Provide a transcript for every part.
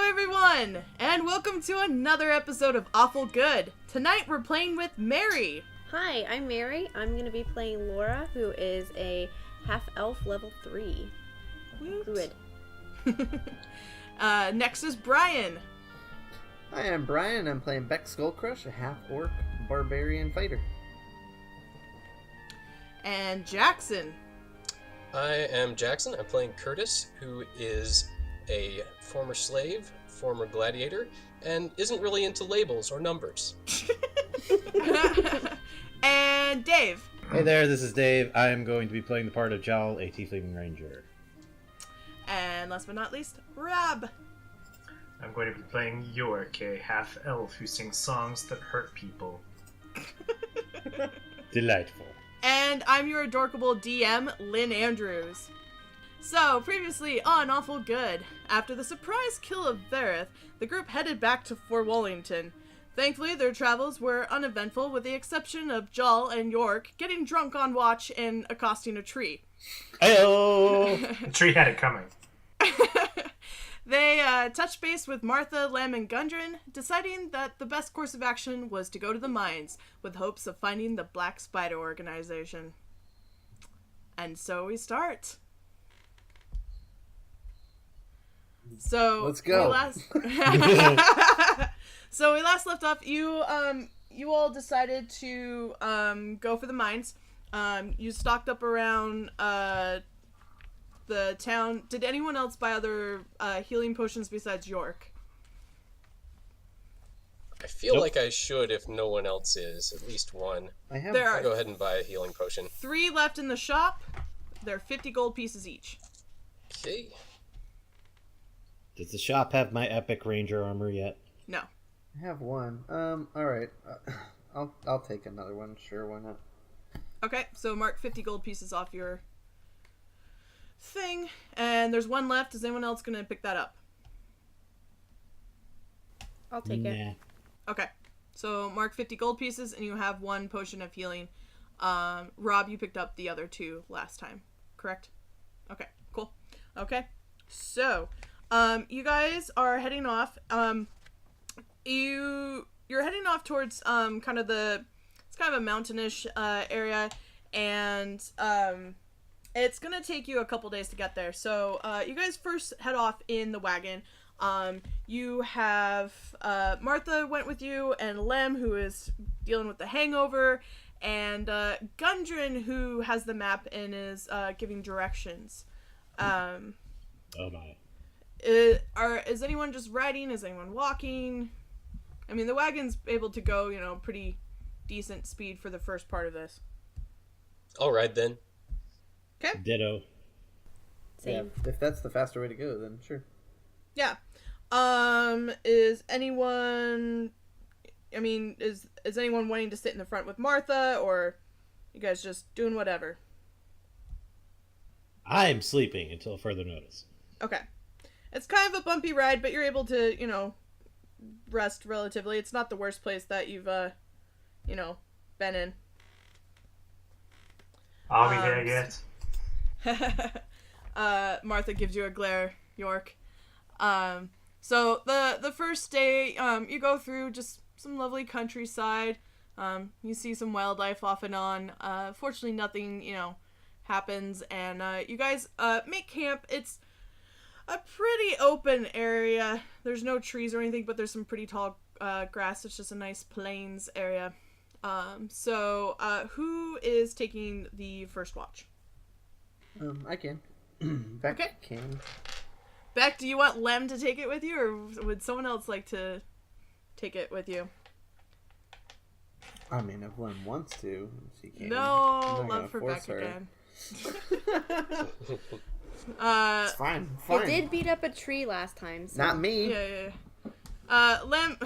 everyone, and welcome to another episode of Awful Good. Tonight we're playing with Mary. Hi, I'm Mary. I'm going to be playing Laura, who is a half-elf level 3. Good. Next is Brian. Hi, I'm Brian. I'm playing Beck Skullcrush, a half-orc barbarian fighter. And Jackson. I am Jackson. I'm playing Curtis, who is a former slave, former gladiator, and isn't really into labels or numbers. And Dave. Hey there, this is Dave. I am going to be playing the part of Jal, a tiefling ranger. And last but not least, Rob. I'm going to be playing York, a half-elf who sings songs that hurt people. Delightful. And I'm your adorkable DM, Lynn Andrews. So, previously on Awful Good, after the surprise kill of Verith, the group headed back to Fort Wallington. Thankfully, their travels were uneventful, with the exception of Jal and York getting drunk on watch and accosting a tree. Heyo! The tree had it coming. They touched base with Martha, Lem, and Gundren, deciding that the best course of action was to go to the mines, with hopes of finding the Black Spider organization. And so we start. So Let's go. So we last left off. You all decided to go for the mines. You stocked up around the town. Did anyone else buy other healing potions besides York? I feel Nope. like I should if no one else is. At least one. I have. There I'll are go ahead and buy a healing potion. 3 left in the shop. They're 50 gold pieces each. Okay. Does the shop have my epic ranger armor yet? No. I have one. All right. I'll take another one. Sure, why not? Okay, so mark 50 gold pieces off your thing, and there's 1 left. Is anyone else gonna pick that up? I'll take it. Okay, so mark 50 gold pieces, and you have 1 potion of healing. Rob, you picked up the other 2 last time, correct? Okay, cool. Okay, so you guys are heading off. You're heading off towards kind of it's kind of a mountainish area, and it's gonna take you a couple days to get there. So you guys first head off in the wagon. You have Martha went with you, and Lem, who is dealing with the hangover, and Gundren, who has the map and is giving directions. Oh my. Is anyone just riding? Is anyone walking? I mean, the wagon's able to go, pretty decent speed for the first part of this. All right then. Okay. Ditto. Same. Yeah, if that's the faster way to go, then sure. Yeah. Is anyone? I mean, is anyone wanting to sit in the front with Martha, or you guys just doing whatever? I'm sleeping until further notice. Okay. It's kind of a bumpy ride, but you're able to, rest relatively. It's not the worst place that you've, been in. Are we there yet? Martha gives you a glare, York. So the first day, you go through just some lovely countryside. You see some wildlife off and on. Fortunately, nothing, happens, and you guys make camp. It's a pretty open area. There's no trees or anything, but there's some pretty tall grass. It's just a nice plains area. So who is taking the first watch? I can. Beck Okay. can. Beck, do you want Lem to take it with you, or would someone else like to take it with you? I mean, if Lynn wants to, she can. No, I'm not love gonna for force Beck her. again. It's fine. It did beat up a tree last time. So. Not me. Yeah. Lem,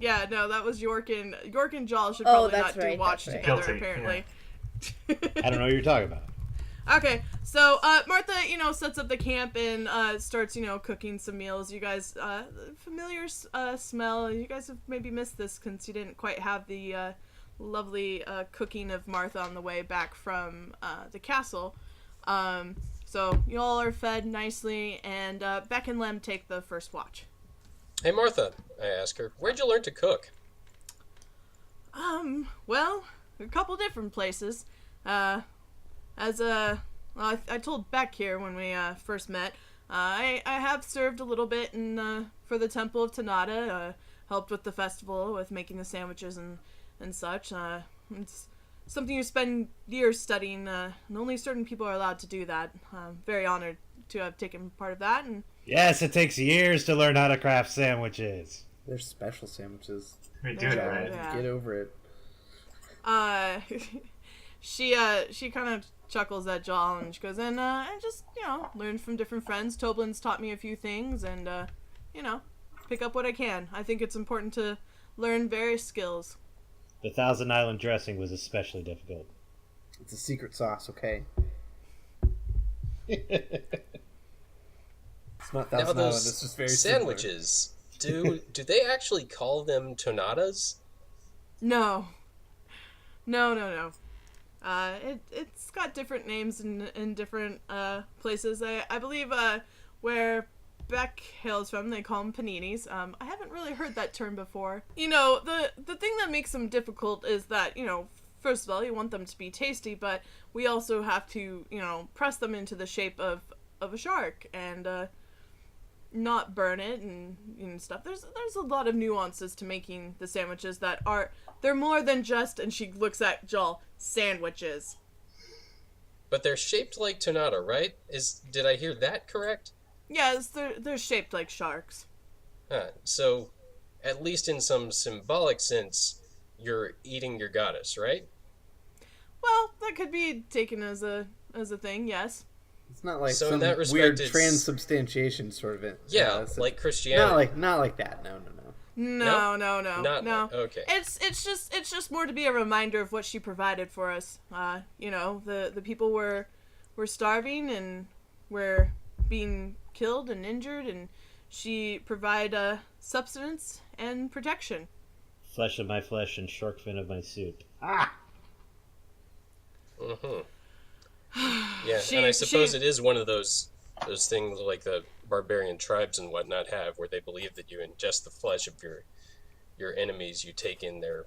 yeah, no, that was York and Jal should probably not do watch that's right. together, Guilty, apparently. I don't know what you're talking about. Okay, so Martha, sets up the camp and starts, cooking some meals. You guys, familiar smell. You guys have maybe missed this since you didn't quite have the lovely cooking of Martha on the way back from the castle. So you all are fed nicely, and Beck and Lem take the first watch. Hey, Martha, I ask her, where'd you learn to cook? Well, a couple different places. I told Beck here when we first met. I have served a little bit in for the Temple of Tanata. Helped with the festival, with making the sandwiches and such. It's something you spend years studying, and only certain people are allowed to do that. I'm very honored to have taken part of that. And Yes, it takes years to learn how to craft sandwiches. They're special sandwiches. We do it Yeah. right. Yeah. Get over it. She kind of chuckles at Jal and she goes, and I just, learned from different friends. Toblin's taught me a few things and, pick up what I can. I think it's important to learn various skills. The Thousand Island dressing was especially difficult. It's a secret sauce, okay? It's not Now Thousand Island, those it's just very sandwiches, do they actually call them tonadas? No. It's got different names in different places. I believe where Beck hails from, they call them paninis. I haven't really heard that term before. The thing that makes them difficult is that, first of all, you want them to be tasty, but we also have to, press them into the shape of a shark and not burn it and stuff. There's a lot of nuances to making the sandwiches that they're more than just, and she looks at Jal, sandwiches. But they're shaped like tonada, right? Did I hear that correct? Yes, they're shaped like sharks. So, at least in some symbolic sense, you're eating your goddess, right? Well, that could be taken as a thing, yes. It's not like So in some that respect, weird it's- transubstantiation sort of it. Yeah, it's like Christianity. not like that. No. No. Not okay. It's just more to be a reminder of what she provided for us. The people were starving and were being killed and injured, and she provided substance and protection. Flesh of my flesh and shark fin of my soup. Mm-hmm. Yeah, and I suppose it is one of those things like the barbarian tribes and whatnot have, where they believe that you ingest the flesh of your enemies, you take in their,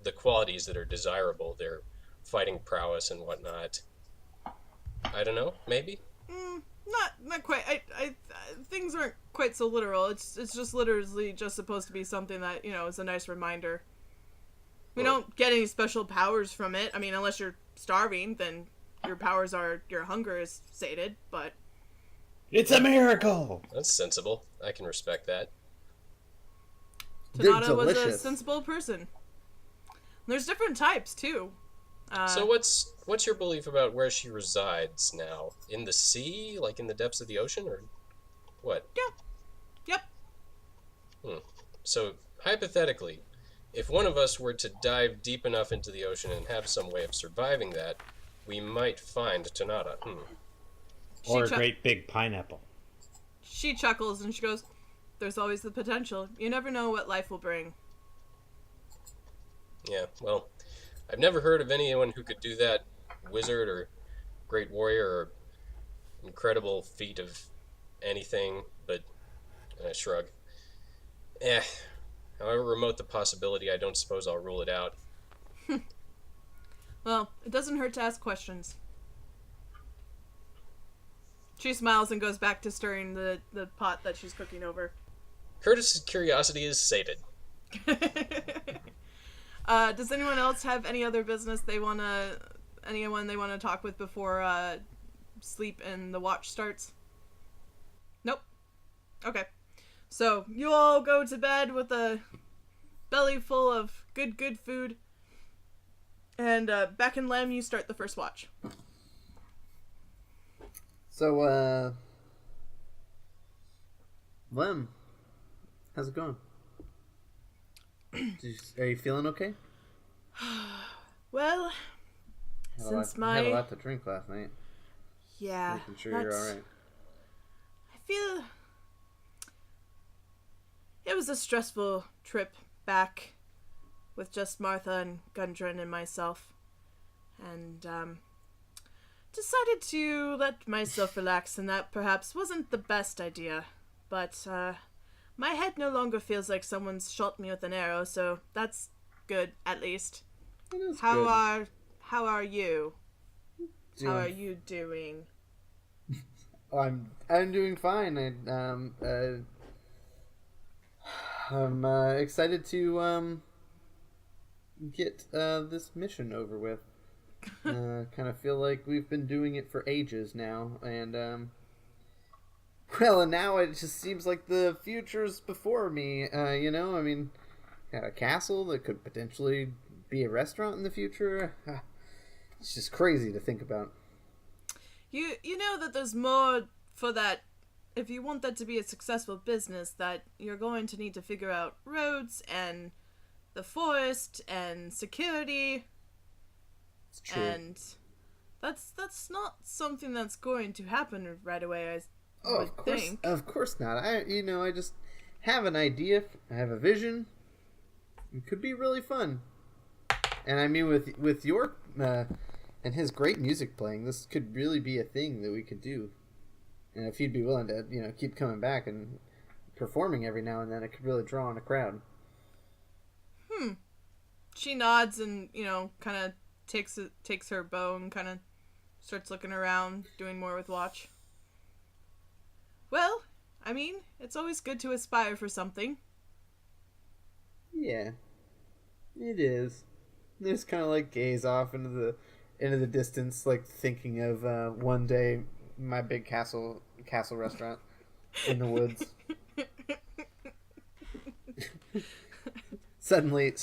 the qualities that are desirable, their fighting prowess and whatnot. I don't know, maybe? Not quite. I things aren't quite so literal. It's just literally just supposed to be something that, is a nice reminder. We don't get any special powers from it. I mean, unless you're starving, then your powers are your hunger is sated, but It's a miracle! That's sensible. I can respect that. They're Tanada was a delicious. sensible person. There's different types too. So what's your belief about where she resides now? In the sea, like in the depths of the ocean, or what? Yep. So hypothetically, if one of us were to dive deep enough into the ocean and have some way of surviving that, we might find Tanada. Or a She great big pineapple. She chuckles and she goes, "There's always the potential. You never know what life will bring." Yeah, well, I've never heard of anyone who could do that wizard or great warrior or incredible feat of anything, but I shrug. However remote the possibility, I don't suppose I'll rule it out. Well, it doesn't hurt to ask questions. She smiles and goes back to stirring the pot that she's cooking over. Curtis's curiosity is sated. Does anyone else have any other business anyone they want to talk with before sleep and the watch starts? Nope. Okay. So you all go to bed with a belly full of good food. And Beck and Lem, you start the first watch. So, Lem, how's it going? Are you feeling okay? Well, Had since had a lot to drink last night. yeah, Making sure you're all right. I feel it was a stressful trip back with just Martha and Gundren and myself, and decided to let myself relax, and that perhaps wasn't the best idea. But my head no longer feels like someone's shot me with an arrow, so that's good, at least. It is How good. are you? Doing- How are you doing? I'm doing fine. I'm excited to get this mission over with. Kind of feel like we've been doing it for ages now, and and now it just seems like the future's before me. I mean, got a castle that could potentially be a restaurant in the future. It's just crazy to think about. You know that there's more for that. If you want that to be a successful business, that you're going to need to figure out roads and the forest and security. It's true. And that's not something that's going to happen right away. Of course not. I just have an idea. I have a vision. It could be really fun. And I mean, with York and his great music playing, this could really be a thing that we could do. And if he'd be willing to, keep coming back and performing every now and then, it could really draw on a crowd. She nods and kind of takes her bow and kind of starts looking around, doing more with Watch. Well, I mean, it's always good to aspire for something. Yeah, it is. Just kind of like gaze off into the distance, like thinking of one day my big castle restaurant in the woods. Suddenly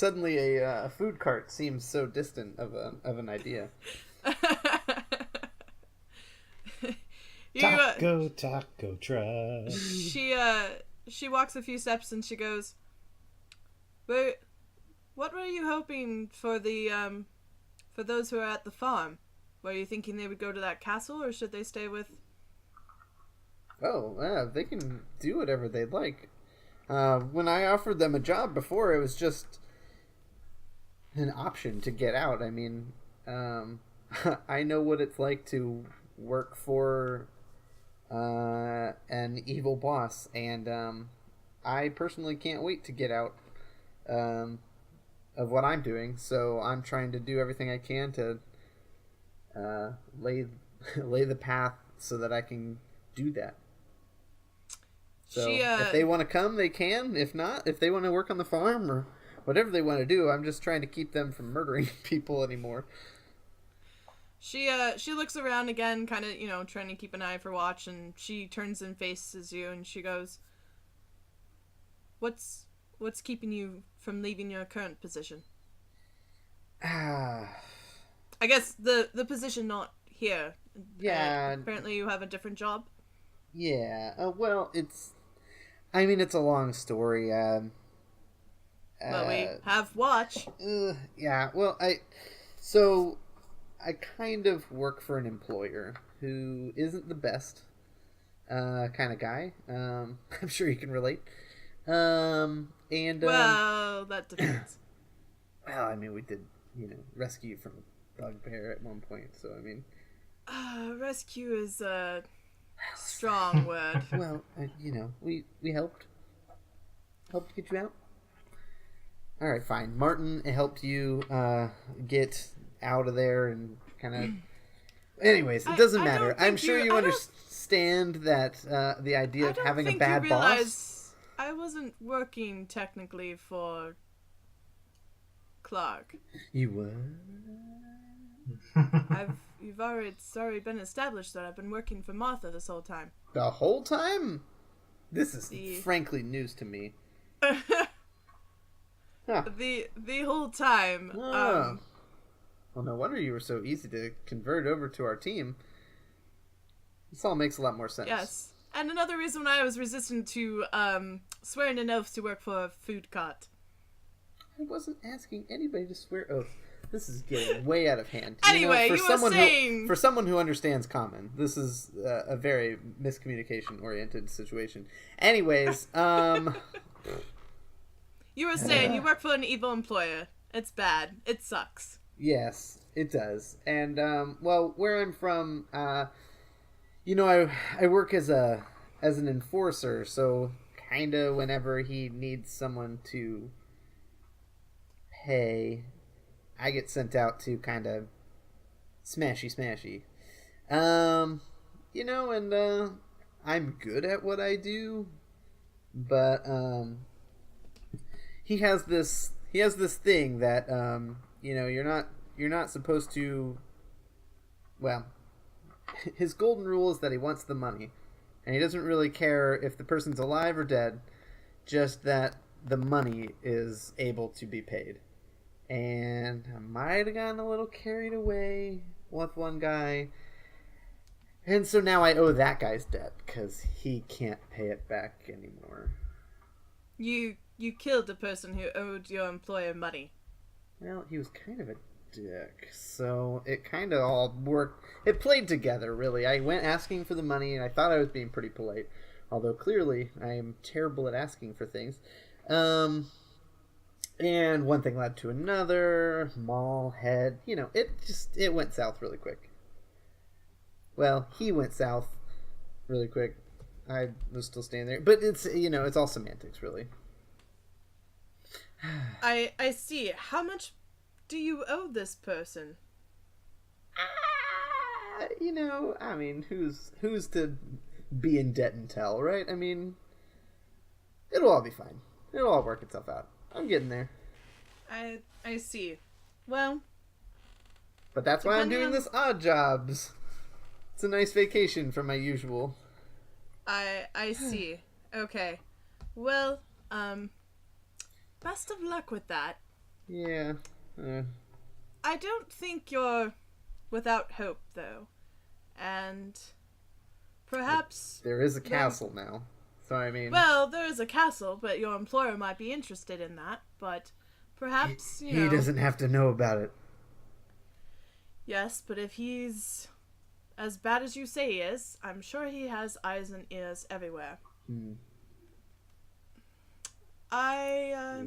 a food cart seems so distant of an idea. Taco truck. She walks a few steps and she goes, "But what were you hoping for for those who are at the farm? Were you thinking they would go to that castle, or should they stay with?" Oh, they can do whatever they'd like. When I offered them a job before, it was just an option to get out. I mean, I know what it's like to work for an evil boss, and I personally can't wait to get out of what I'm doing. So I'm trying to do everything I can to lay the path so that I can do that. So if they want to come, they can. If not, if they want to work on the farm or whatever they want to do, I'm just trying to keep them from murdering people anymore. She looks around again, kind of, trying to keep an eye for Watch, and she turns and faces you, and she goes, What's keeping you from leaving your current position?" I guess the position not here. Yeah. Apparently you have a different job. Yeah. Well, it's a long story. But we have Watch. Yeah. Well, I kind of work for an employer who isn't the best kind of guy. I'm sure you can relate. Well, that depends. Well, I mean, we did, rescue you from a bugbear at one point. So I mean, rescue is a strong word. Well, we helped get you out. All right, fine. Martin helped you get out of there and kind of. Anyways, it doesn't matter. I'm sure you understand that the idea of having a bad boss. I wasn't working technically for Clark. You were. It's already been established that I've been working for Martha this whole time. The whole time? This is frankly news to me. Huh. The whole time. Oh. Well, no wonder you were so easy to convert over to our team. This all makes a lot more sense. Yes. And another reason why I was resistant to swearing an oath to work for a food cart. I wasn't asking anybody to swear oath. This is getting way out of hand. Anyway, you were saying... For someone who understands common, this is a very miscommunication-oriented situation. Anyways, You were saying you work for an evil employer. It's bad. It sucks. Yes, it does. And, where I'm from, I work as an enforcer, so kind of whenever he needs someone to pay, I get sent out to kind of smashy. And I'm good at what I do, but he has this thing that you're not supposed to. Well, his golden rule is that he wants the money, and he doesn't really care if the person's alive or dead, just that the money is able to be paid. And I might have gotten a little carried away with one guy, and so now I owe that guy's debt because he can't pay it back anymore. You killed the person who owed your employer money. Well, he was kind of a dick, so it kind of all worked. It played together, really. I went asking for the money, and I thought I was being pretty polite, although clearly I am terrible at asking for things. And one thing led to another. Mall, head, it went south really quick. Well, he went south really quick. I was still standing there, but it's all semantics, really. I see. How much do you owe this person? I mean, who's to be in debt and tell, right? I mean, it'll all be fine. It'll all work itself out. I'm getting there. I see. Well, but that's why I'm doing this odd jobs. It's a nice vacation from my usual. I see. Okay. Well, best of luck with that. Yeah. I don't think you're without hope, though. And perhaps... There is a castle now. So, I mean... Well, there is a castle, but your employer might be interested in that. But perhaps, He doesn't have to know about it. Yes, but if he's as bad as you say he is, I'm sure he has eyes and ears everywhere. Yeah,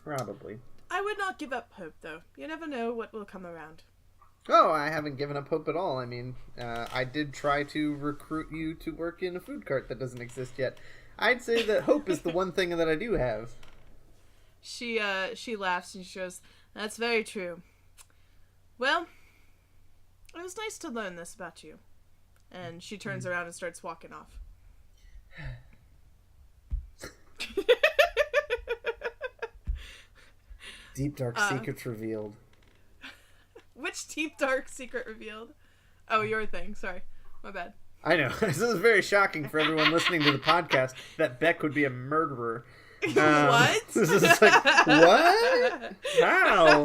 probably. I would not give up hope, though. You never know what will come around. Oh, I haven't given up hope at all. I mean, I did try to recruit you to work in a food cart that doesn't exist yet. I'd say that hope is the one thing that I do have. She laughs and she goes, "That's very true. Well, it was nice to learn this about you." And she turns around and starts walking off. Deep dark secrets revealed. Which deep dark secret revealed? Oh, your thing. Sorry. My bad. I know. This is very shocking for everyone listening to the podcast that Beck would be a murderer. What? This is like, what? How?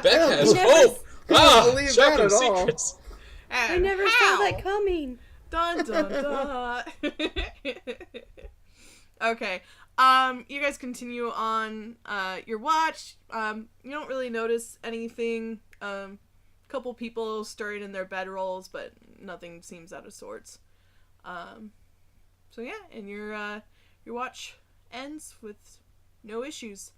Beck has hope. Can't believe that Shocking at all. secrets. I never saw that coming. Dun dun dun. Okay. You guys continue on your watch. You don't really notice anything. Couple people stirring in their bedrolls, but nothing seems out of sorts. So yeah, and your watch ends with no issues.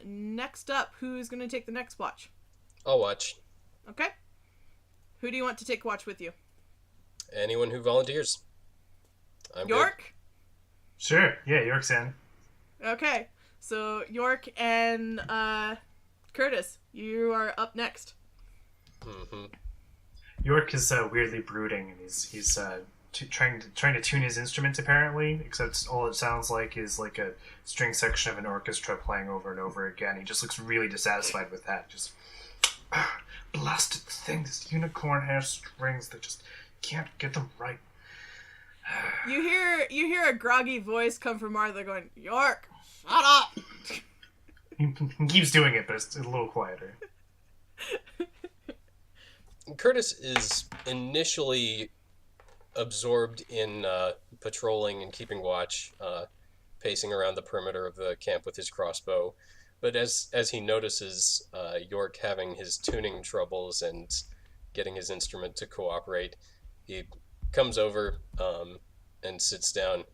Next up, who's gonna take the next watch? I'll watch. Okay. Who do you want to take watch with you? Anyone who volunteers. I'm York? Good. Sure. Yeah, York's in. Okay. So York and Curtis, you are up next. Mm-hmm. York is weirdly brooding, and he's trying to tune his instrument apparently. Except all it sounds like is like a string section of an orchestra playing over and over again. He just looks really dissatisfied with that. Just blasted thing. This unicorn has strings that just can't get them right. You hear a groggy voice come from Martha going, "York, shut up!" He keeps doing it, but it's a little quieter. Curtis is initially absorbed in patrolling and keeping watch, pacing around the perimeter of the camp with his crossbow. But as he notices York having his tuning troubles and getting his instrument to cooperate, he comes over and sits down.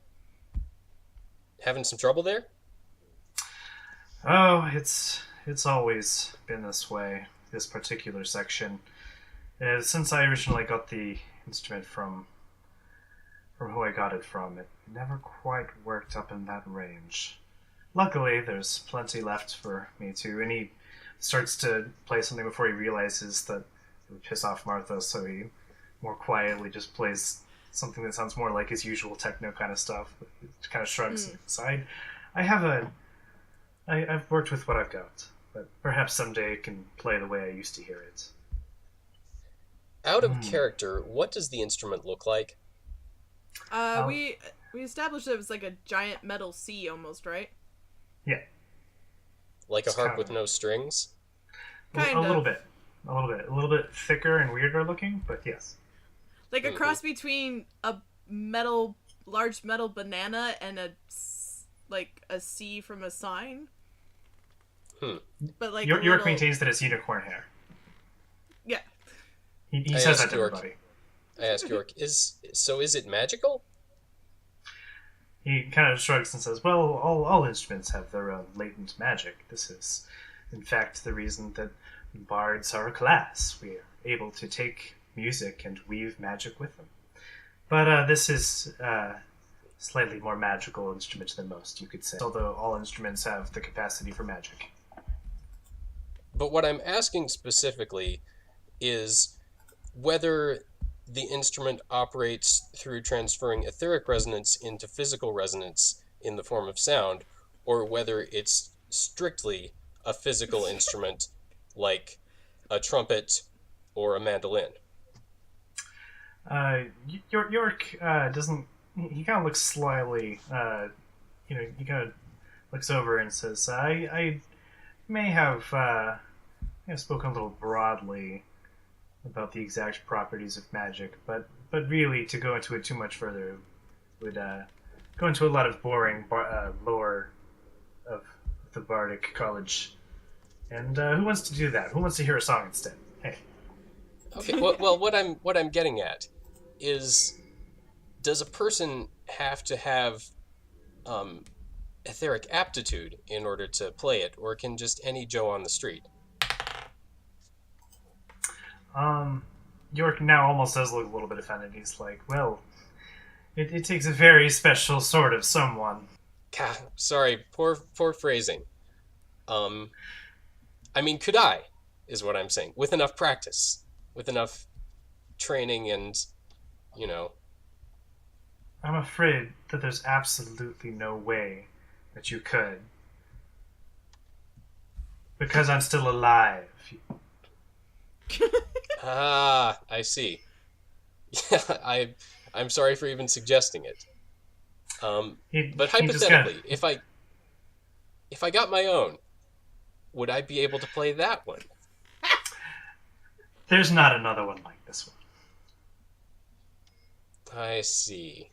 Having some trouble there? Oh, it's always been this way, this particular section. Since I originally got the instrument from from who I got it from. It never quite worked up in that range. Luckily, there's plenty left for me to, and he starts to play something before he realizes that it would piss off Martha, so he more quietly just plays something that sounds more like his usual techno kind of stuff. He kind of shrugs. So I've worked with what I've got, but perhaps someday it can play the way I used to hear it. Out of character, what does the instrument look like? We established it was like a giant metal C almost, right? Yeah. Like a harp with no strings? Kind a of. little bit. A little bit thicker and weirder looking, but yes. Like a cross between a large metal banana and a C from a sign. But like York maintains that it's unicorn hair. Yeah. He says that to everybody. I ask York, is it magical? He kind of shrugs and says, well, all instruments have their own latent magic. This is, in fact, the reason that bards are a class. We are able to take music and weave magic with them. But this is a slightly more magical instrument than most, you could say, although all instruments have the capacity for magic. But what I'm asking specifically is whether the instrument operates through transferring etheric resonance into physical resonance in the form of sound, or whether it's strictly a physical instrument like a trumpet or a mandolin. York doesn't. He kind of looks slyly. He kind of looks over and says, "I may have spoken a little broadly about the exact properties of magic, but really, to go into it too much further would go into a lot of boring lore of the Bardic College. And who wants to do that? Who wants to hear a song instead? Hey." Okay. Well, what I'm getting at is, does a person have to have etheric aptitude in order to play it, or can just any Joe on the street? York now almost does look a little bit offended. He's like, well, it takes a very special sort of someone. God, sorry, poor phrasing. I mean, could I, is what I'm saying, with enough practice, with enough training and, I'm afraid that there's absolutely no way that you could. Because I'm still alive. I see. Yeah, I'm sorry for even suggesting it. But hypothetically, if I got my own, would I be able to play that one? There's not another one like this one. I see.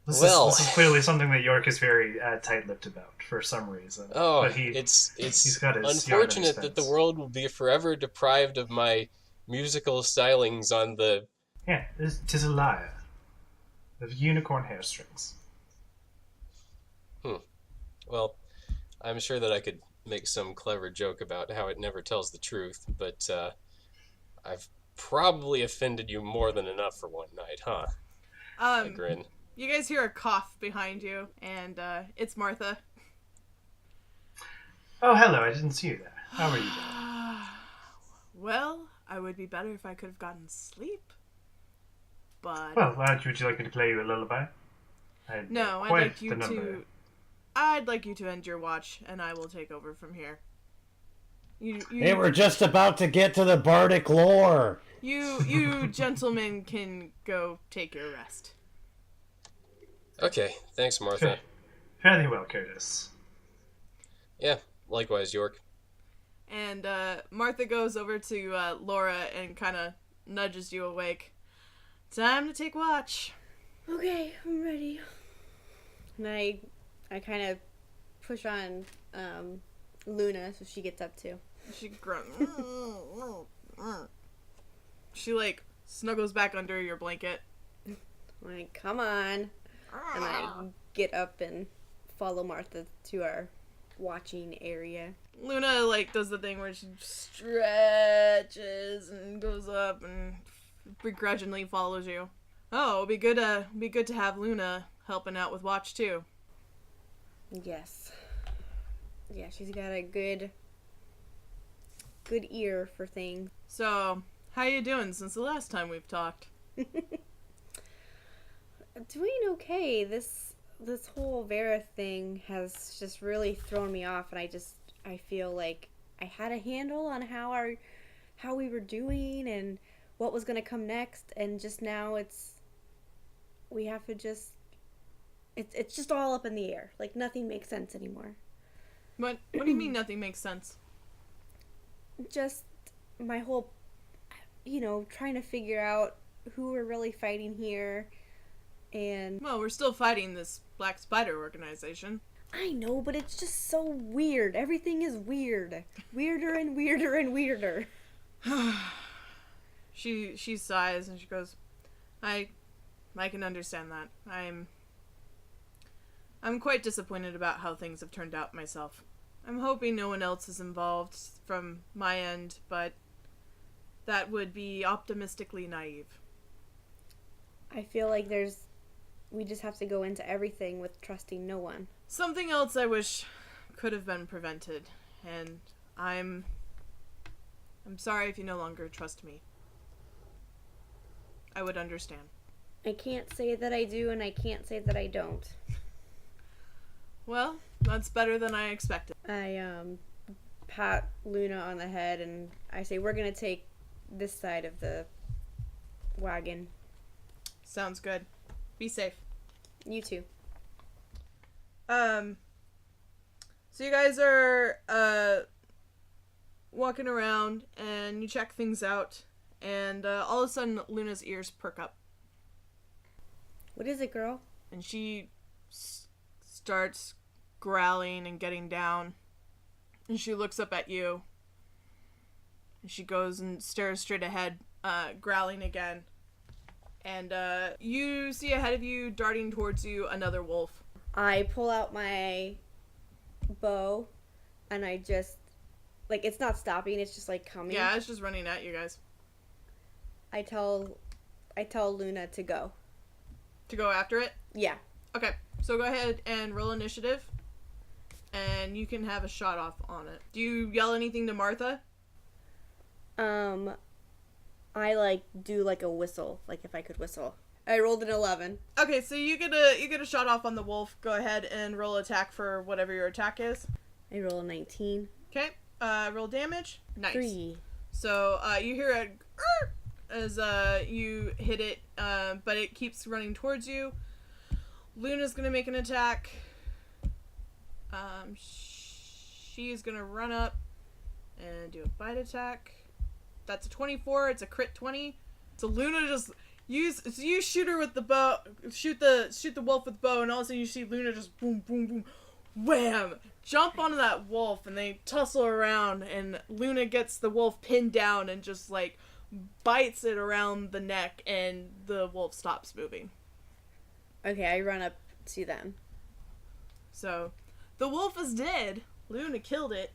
This is clearly something that York is very tight-lipped about for some reason. Oh, but it's got his unfortunate that the world will be forever deprived of my musical stylings on the... Yeah, 'tis a lyre of unicorn hair strings. Well, I'm sure that I could make some clever joke about how it never tells the truth, but I've probably offended you more than enough for one night, huh? I grin. You guys hear a cough behind you, and it's Martha. Oh, hello, I didn't see you there. How are you doing? Well, I would be better if I could have gotten sleep. But... Well, would you like me to play you a lullaby? No, I'd like you to end your watch, and I will take over from here. Hey, we're just about to get to the Bardic lore. You gentlemen can go take your rest. Okay, thanks, Martha. Fairly well, Curtis. Yeah, likewise, York. And Martha goes over to Laura and kind of nudges you awake. Time to take watch. Okay, I'm ready. And I kind of push on Luna so she gets up too. She grunts. She snuggles back under your blanket. Like, come on. And I get up and follow Martha to our watching area. Luna does the thing where she stretches and goes up and begrudgingly follows you. Oh, it'll be good to have Luna helping out with watch too. Yes. Yeah, she's got a good ear for things. So, how you doing since the last time we've talked? Doing okay. This whole Vera thing has just really thrown me off, and I feel like I had a handle on how we were doing and what was going to come next, and just now we have to just it's just all up in the air. Like nothing makes sense anymore. What do you mean nothing makes sense? Just my whole trying to figure out who we're really fighting here. And well, we're still fighting this Black Spider organization. I know, but it's just so weird. Everything is weird. Weirder and weirder and weirder. She sighs and she goes, I can understand that. I'm quite disappointed about how things have turned out myself. I'm hoping no one else is involved from my end, but that would be optimistically naive. I feel like we just have to go into everything with trusting no one. Something else I wish could have been prevented, and I'm sorry if you no longer trust me. I would understand. I can't say that I do, and I can't say that I don't. Well, that's better than I expected. I pat Luna on the head, and I say, we're gonna take this side of the wagon. Sounds good. Be safe. You too. So you guys are walking around and you check things out, and all of a sudden Luna's ears perk up. What is it, girl? And she starts growling and getting down, and she looks up at you, and she goes and stares straight ahead, growling again. And you see ahead of you, darting towards you, another wolf. I pull out my bow, and I just, like, it's not stopping, it's just, like, coming. Yeah, it's just running at you guys. I tell Luna to go. To go after it? Yeah. Okay, so go ahead and roll initiative, and you can have a shot off on it. Do you yell anything to Martha? I, do, a whistle, if I could whistle. I rolled an 11. Okay, so you get a shot off on the wolf. Go ahead and roll attack for whatever your attack is. I roll a 19. Okay, roll damage. Nice. 3. So, you hear a as you hit it, but it keeps running towards you. Luna's gonna make an attack. She's gonna run up and do a bite attack. That's a 24. It's a crit 20. So Luna just you shoot her with the bow, shoot the wolf with the bow, and all of a sudden you see Luna just boom, boom, boom, wham, jump onto that wolf, and they tussle around, and Luna gets the wolf pinned down and just bites it around the neck, and the wolf stops moving. Okay, I run up to them. So, the wolf is dead. Luna killed it.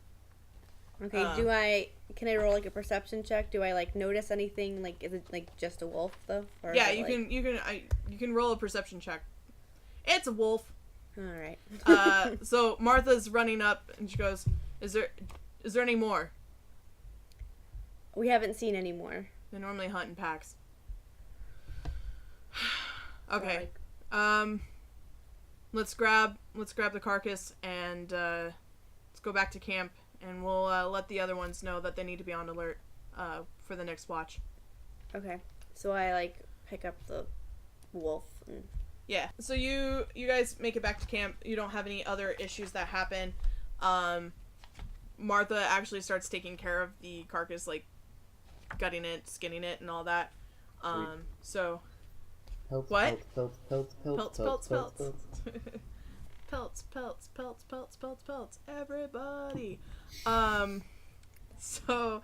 Okay, can I roll a perception check? Do I notice anything? Is it just a wolf though? Or yeah, you can roll a perception check. It's a wolf. All right. So Martha's running up and she goes, "Is there any more?" We haven't seen any more. They normally hunt in packs. Okay. Let's grab the carcass and let's go back to camp, and we'll let the other ones know that they need to be on alert for the next watch. Okay. So I pick up the wolf and yeah. So you guys make it back to camp. You don't have any other issues that happen. Martha actually starts taking care of the carcass, gutting it, skinning it, and all that. So Pelts, what? pelts, pelts, pelts, Pelts, pelts, pelts, pelts, pelts. Pelts, everybody. So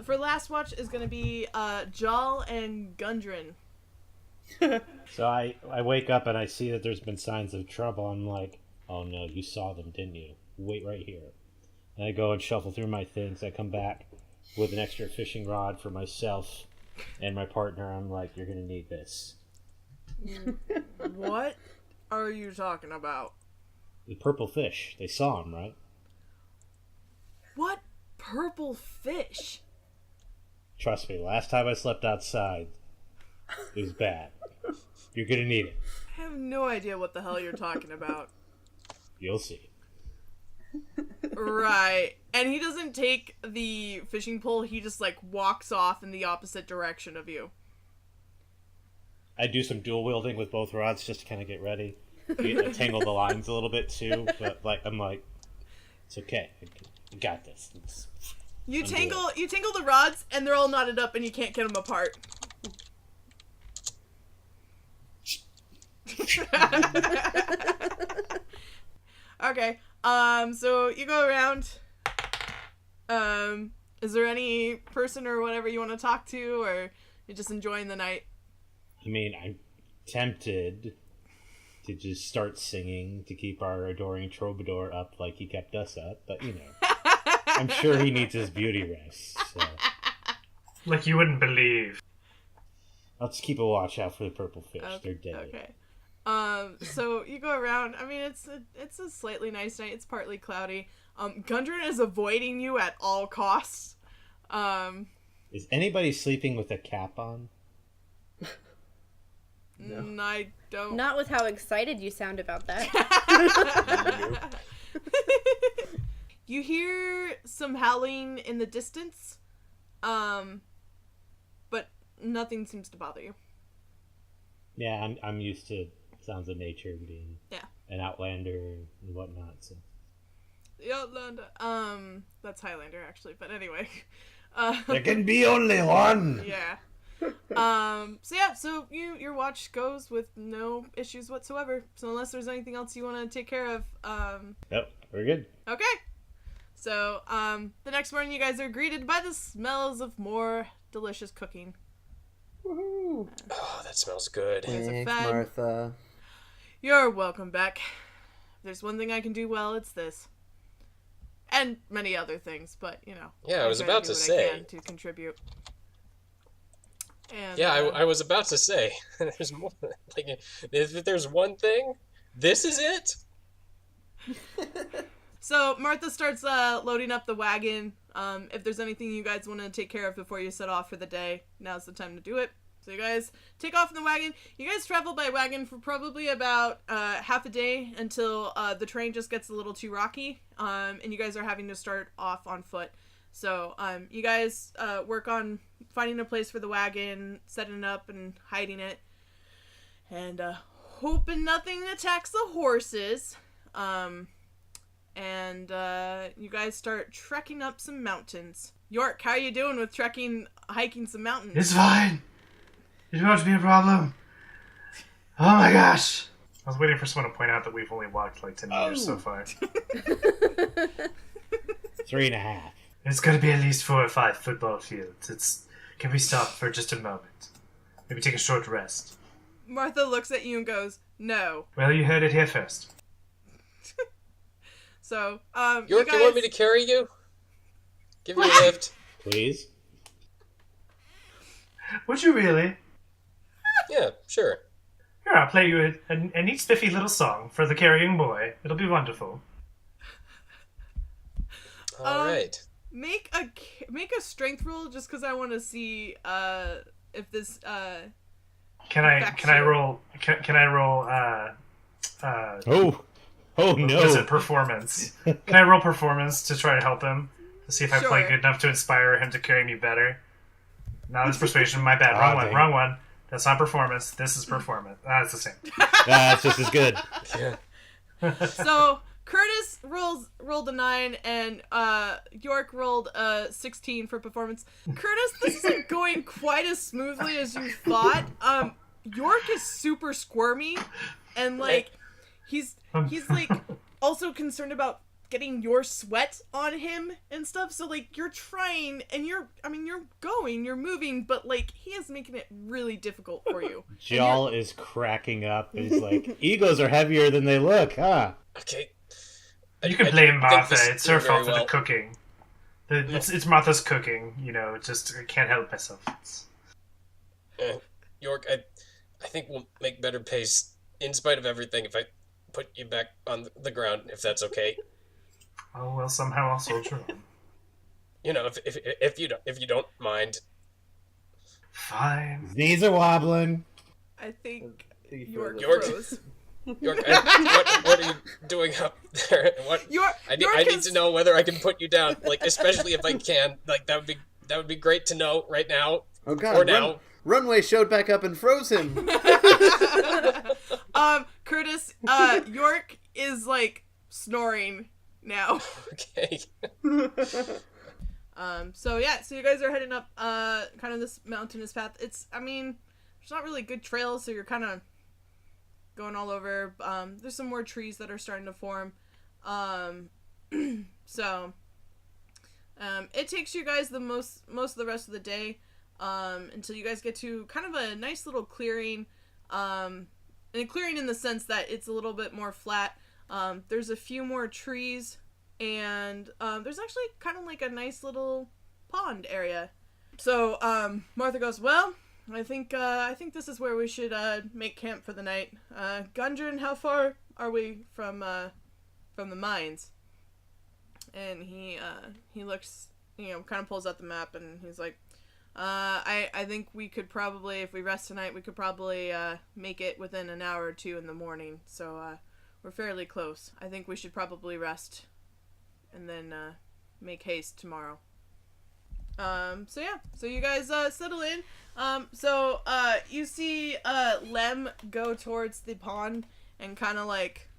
for last watch is gonna be Jal and Gundren. So I wake up and I see that there's been signs of trouble. I'm like, oh no, you saw them, didn't you? Wait right here. And I go and shuffle through my things. I come back with an extra fishing rod for myself and my partner. I'm like, you're gonna need this. What are you talking about? The purple fish. They saw him, right? What purple fish? Trust me, last time I slept outside, it was bad. You're gonna need it. I have no idea what the hell you're talking about. You'll see. Right. And he doesn't take the fishing pole, he just, like, walks off in the opposite direction of you. I do some dual wielding with both rods just to kind of get ready. I tangle the lines a little bit too, but I'm like, it's okay. I got this. You tangle the rods, and they're all knotted up, and you can't get them apart. Okay. So you go around. Is there any person or whatever you want to talk to, or you're just enjoying the night? I mean, I'm tempted to just start singing to keep our adoring troubadour up like he kept us up, but you know, I'm sure he needs his beauty rest. So. Like you wouldn't believe. I'll just keep a watch out for the purple fish. Okay, They're deadly. Okay. So you go around. I mean, it's a slightly nice night. It's partly cloudy. Gundren is avoiding you at all costs. Is anybody sleeping with a cap on? No. I don't. Not with how excited you sound about that. You hear some howling in the distance, but nothing seems to bother you. Yeah, I'm used to sounds of nature being an outlander and whatnot. So. The Outlander. That's Highlander actually, but anyway. There can be only one. Yeah. So your watch goes with no issues whatsoever. So unless there's anything else you want to take care of, Yep, we're good. okay. So, the next morning you guys are greeted by the smells of more delicious cooking. Woohoo! Oh, that smells good. There's a Thanks, fan. Martha. You're welcome back. If there's one thing I can do well, it's this. And many other things, but, you know. Yeah, I was try about do to what say. I can to contribute. And, Yeah, I was about to say. There's more. Like, if there's one thing, this is it. So Martha starts loading up the wagon. If there's anything you guys want to take care of before you set off for the day, now's the time to do it. So you guys take off in the wagon. You guys travel by wagon for probably about half a day until the terrain just gets a little too rocky, and you guys are having to start off on foot. So you guys work on finding a place for the wagon, setting it up and hiding it, and hoping nothing attacks the horses. And you guys start trekking up some mountains. York, how are you doing with hiking some mountains? It's fine. It won't be a problem. Oh my gosh. I was waiting for someone to point out that we've only walked like 10 meters so far. 3.5. It's gonna be at least 4 or 5 football fields. Can we stop for just a moment? Maybe take a short rest. Martha looks at you and goes, no. Well, you heard it here first. So, York, you guys... you want me to carry you? Give me a lift. Please? Would you really? Yeah, sure. Here, I'll play you a neat spiffy little song for the carrying boy. It'll be wonderful. All right. Make a strength roll just because I want to see if this Can I roll Oh what no. is it, performance? Can I roll performance to try to help him? To see if I play Sure. good enough to inspire him to carry me better? No, that's persuasion. My bad. dang. Wrong one. That's not performance. This is performance. It's the same. That's just as good. Yeah. So Curtis rolled a 9 and York rolled a 16 for performance. Curtis, this isn't going quite as smoothly as you thought. York is super squirmy and like he's like also concerned about getting your sweat on him and stuff. So like you're trying and you're moving, but like he is making it really difficult for you. Jal is cracking up. He's like, egos are heavier than they look, huh? Okay. You can I blame think Martha. this It's her did very fault for the well. cooking. It's Martha's cooking. You know, just I can't help myself. York, I I think we'll make better pace in spite of everything if I put you back on the ground, if that's okay. Oh well, somehow I'll soldier on. You know, if you don't mind. Fine. His knees are wobbling. I think York froze. York, what are you doing up there? I need to know whether I can put you down, like especially if I can. Like that would be great to know right now. Oh God! Or now. Runway showed back up and froze him. Curtis, York is like snoring now. Okay. So you guys are heading up kind of this mountainous path. There's not really good trails, so you're kind of going all over. There's some more trees that are starting to form. It takes you guys the most of the rest of the day until you guys get to kind of a nice little clearing. And a clearing in the sense that it's a little bit more flat. There's a few more trees, and there's actually kind of like a nice little pond area. So Martha goes, well, I think this is where we should make camp for the night. Gundren, how far are we from the mines? And he looks, kind of pulls out the map, and he's like, I think we could probably, if we rest tonight, we could probably make it within an hour or two in the morning. So we're fairly close. I think we should probably rest and then make haste tomorrow. So you guys settle in. You see Lem go towards the pond and kind of like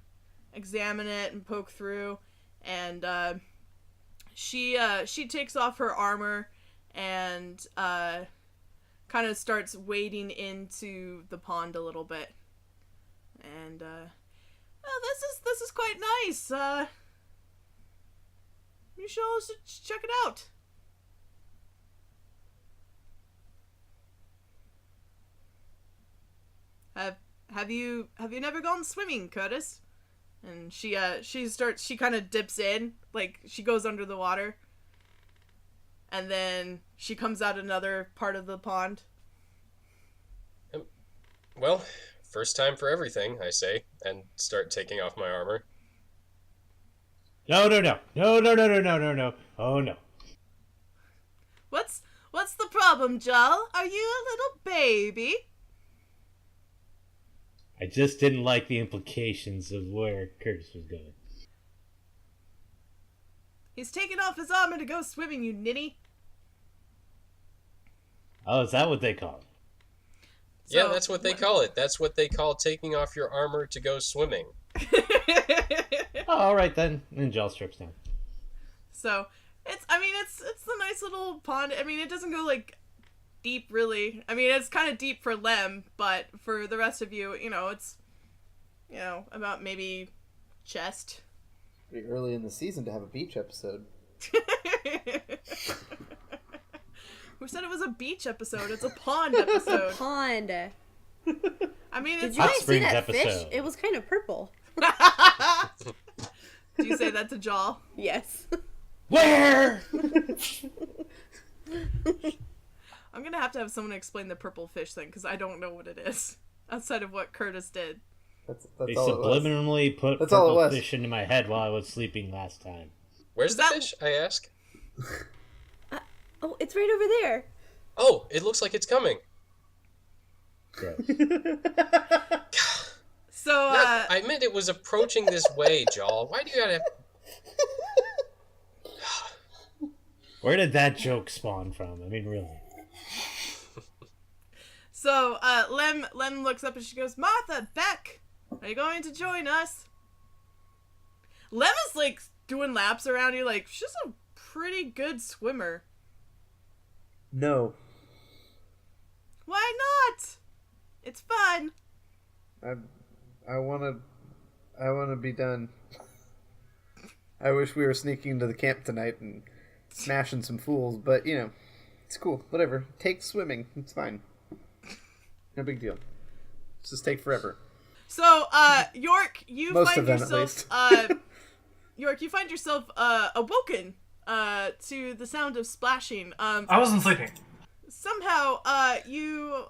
examine it and poke through, and she takes off her armor and kind of starts wading into the pond a little bit. And this is quite nice. You should check it out. Have you never gone swimming, Curtis? And she kind of dips in, like she goes under the water. And then she comes out another part of the pond. Well, first time for everything, I say, and start taking off my armor. No. Oh no. What's the problem, Joel? Are you a little baby? I just didn't like the implications of where Curtis was going. He's taking off his armor to go swimming, you ninny. Oh, is that what they call it? Yeah, that's what they call it. That's what they call taking off your armor to go swimming. Oh, all right then. And Joel strips down. So, it's the nice little pond. I mean, it doesn't go like deep really. I mean, it's kind of deep for Lem, but for the rest of you, it's about maybe chest. Pretty early in the season to have a beach episode. Who said it was a beach episode? It's a pond episode. Pond. I mean, Did it's you guys see that episode. fish? It was kind of purple. Do you say that to Jaw? Yes. Where? I'm gonna have to have someone explain the purple fish thing, because I don't know what it is outside of what Curtis did. That's They all subliminally put That's all it purple was. fish into my head while I was sleeping last time. Where's the fish, I ask? Oh, it's right over there. Oh, it looks like it's coming. Gross. So, I meant it was approaching this way, Jaw. Why do you gotta... Where did that joke spawn from? I mean, really. So, Lem looks up and she goes, Martha, Beck, are you going to join us? Lem is, like, doing laps around you, like, she's a pretty good swimmer. No. Why not? It's fun. I wanna be done. I wish we were sneaking into the camp tonight and smashing some fools, but it's cool. Whatever. Take swimming. It's fine. No big deal. It's just take forever. So, York, you Most find of them, yourself, at least. York, you find yourself, awoken, to the sound of splashing. I wasn't sleeping. Somehow, you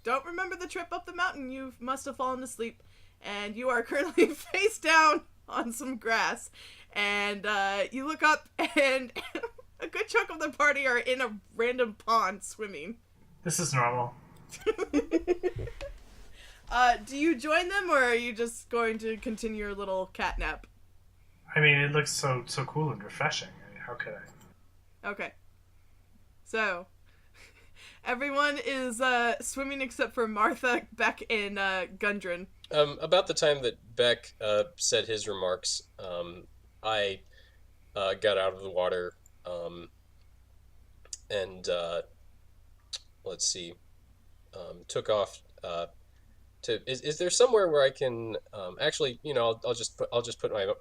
don't remember the trip up the mountain. You must have fallen asleep, and you are currently face down on some grass. And you look up, and a good chunk of the party are in a random pond swimming. This is normal. Do you join them, or are you just going to continue your little cat nap? I mean, it looks so cool and refreshing. I mean, how could I? Okay. So, everyone is swimming except for Martha, Beck, and Gundren. About the time that Beck said his remarks, I got out of the water, and let's see, took off. Is there somewhere where I can actually? I'll just put my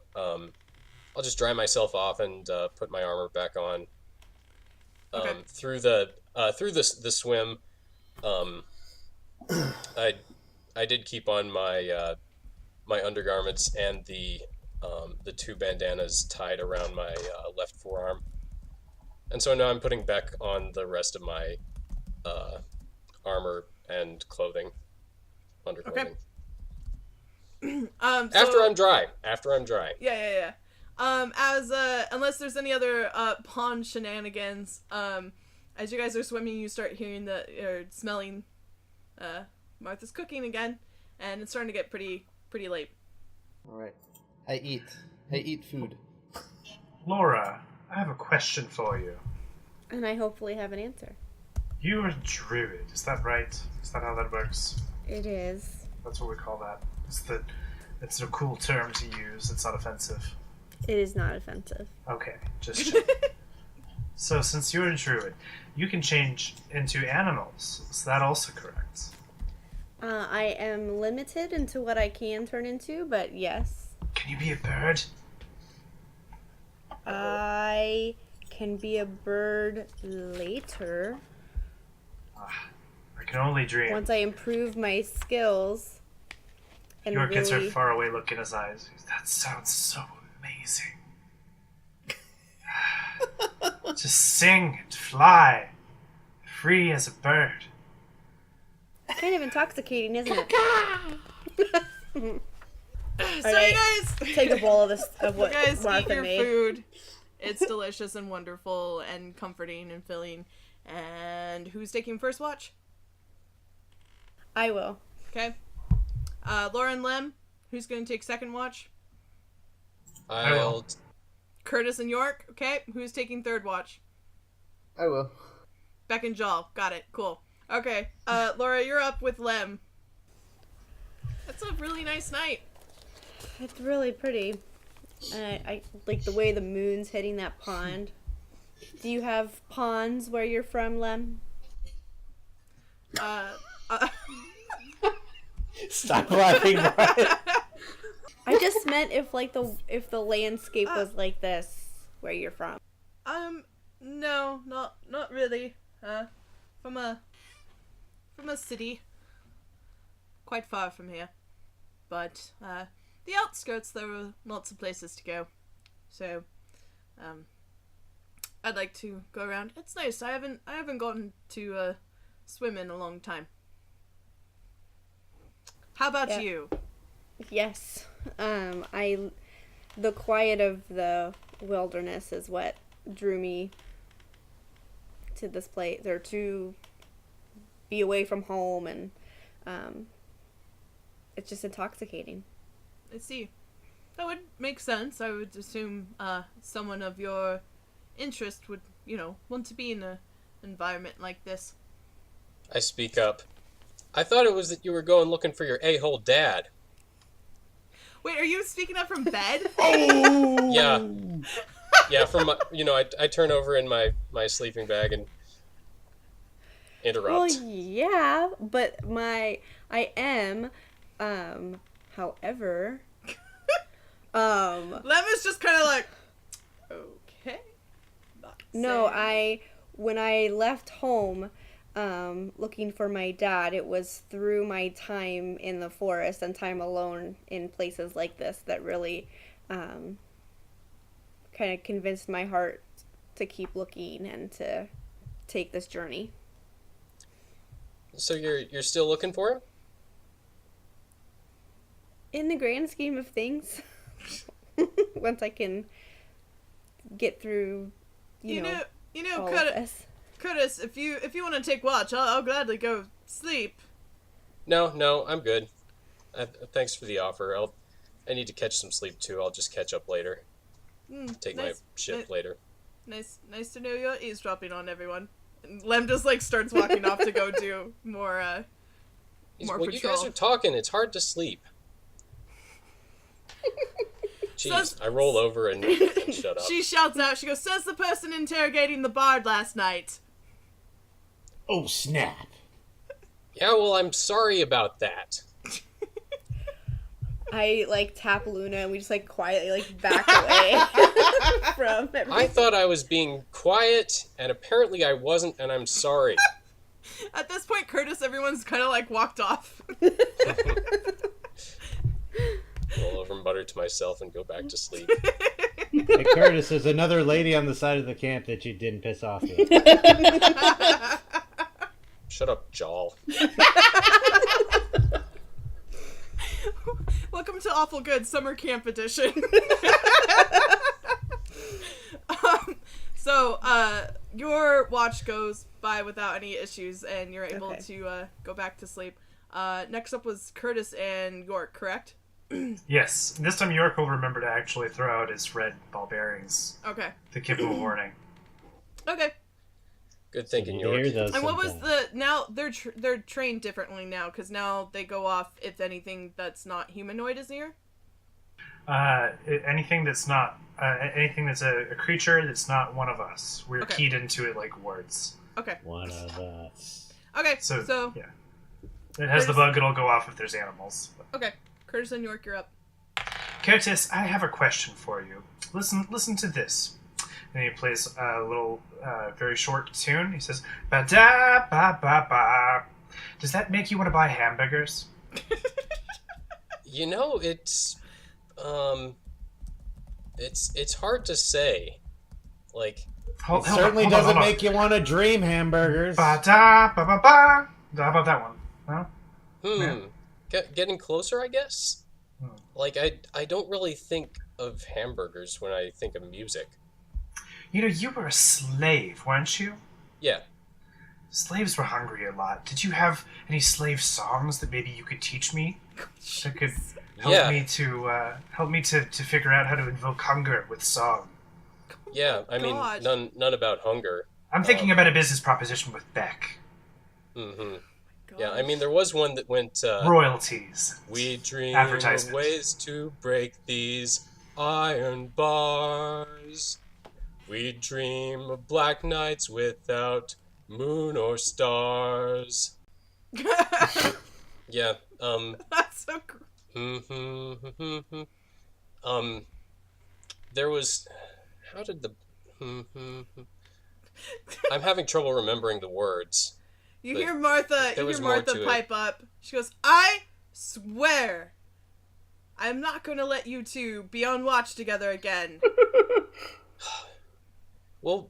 I'll just dry myself off and put my armor back on. Okay. Through the swim, I did keep on my my undergarments and the 2 bandanas tied around my left forearm, and so now I'm putting back on the rest of my armor and clothing, underclothing. Okay. After I'm dry. Yeah. Unless there's any other pond shenanigans, as you guys are swimming, you start hearing smelling Martha's cooking again, and it's starting to get pretty late. All right. I eat food. Laura, I have a question for you. And I hopefully have an answer. You are a druid, is that right? Is that how that works? It is. That's what we call that. It's a cool term to use. It's not offensive. It is not offensive. Okay, just check. So, since you're a druid, you can change into animals. Is that also correct? I am limited into what I can turn into, but yes. Can you be a bird? I can be a bird later. I can only dream. Once I improve my skills. And York gets her really... faraway look in his eyes. That sounds so amazing. Just sing and fly. Free as a bird. Kind of intoxicating, isn't it? So you guys take a bowl of what you guys Martha eat your made. food. It's delicious and wonderful and comforting and filling. And who's taking first watch? I will. Okay. Laura and Lem, who's going to take second watch? I'll. Curtis and York, okay. Who's taking third watch? I will. Beck and Jal, got it. Cool. Okay. Laura, you're up with Lem. That's a really nice night. It's really pretty. I like the way the moon's hitting that pond. Do you have ponds where you're from, Lem? Stop laughing, Brian. I just meant if the landscape was like this where you're from. No, not really. From a city, quite far from here, but the outskirts there are lots of places to go. So, I'd like to go around. It's nice. I haven't gotten to swim in a long time. How about you? Yes. The quiet of the wilderness is what drew me to this place, or to be away from home, and it's just intoxicating. I see. That would make sense. I would assume someone of your interest would, want to be in an environment like this. I speak up. I thought it was that you were going looking for your a-hole dad. Wait, are you speaking up from bed? Yeah. Yeah, from I turn over in my sleeping bag and interrupt. Well, yeah, but I am, however, Lem is just kind of like, okay. No, when I left home, looking for my dad, it was through my time in the forest and time alone in places like this that really, kind of convinced my heart to keep looking and to take this journey. So you're still looking for him? In the grand scheme of things, once I can get through, you know all of this. Curtis, if you want to take watch, I'll gladly go sleep. No, I'm good. Thanks for the offer. I need to catch some sleep too. I'll just catch up later. Take my shift later. Nice to know you're eavesdropping on everyone. And Lem just like starts walking off to go do more patrol. You guys are talking. It's hard to sleep. Jeez, I roll over and shut up. She shouts out. She goes, "Says the person interrogating the bard last night." Oh, snap. Oh, Yeah, well, I'm sorry about that. I like tap Luna and we just like quietly like back away from everything. I thought I was being quiet, and apparently I wasn't, and I'm sorry. At this point, Curtis, everyone's kind of like walked off. Roll over and mutter to myself and go back to sleep. Hey, Curtis, there's another lady on the side of the camp that you didn't piss off yet. Shut up, Jal. Welcome to Awful Good Summer Camp Edition. So, your watch goes by without any issues, and you're able to go back to sleep. Next up was Curtis and York, correct? Yes. This time York will remember to actually throw out his red ball bearings. Okay. To give him a warning. Okay. Good thinking, You hear York. those And what was sometimes. now they're trained differently now, because now they go off if anything that's not humanoid is near. Anything that's not anything that's a creature that's not one of us. We're Okay. keyed into it like words. Okay. One of us. Okay. So yeah, it has the bug. It'll go off if there's animals. Okay. Curtis and York, you're up. Curtis, I have a question for you. Listen to this. And he plays a little, very short tune. He says, "Ba-da, ba-ba-ba." Does that make you want to buy hamburgers? You know, it's hard to say. Like, It certainly doesn't make you want to dream hamburgers. Ba-da, ba-ba-ba. How about that one? No? Yeah. Getting closer, I guess. Like, I don't really think of hamburgers when I think of music. You know, you were a slave, weren't you? Yeah. Slaves were hungry a lot. Did you have any slave songs that maybe you could teach me? That could help me to figure out how to invoke hunger with song. Yeah, I mean, none about hunger. I'm thinking about a business proposition with Beck. Mm-hmm. Yeah, I mean, there was one that went... royalties. We dream of ways to break these iron bars. We dream of black nights without moon or stars. Yeah, That's so cool. There was... How did the... I'm having trouble remembering the words. You hear Martha to pipe up. She goes, "I swear I'm not going to let you two be on watch together again." We'll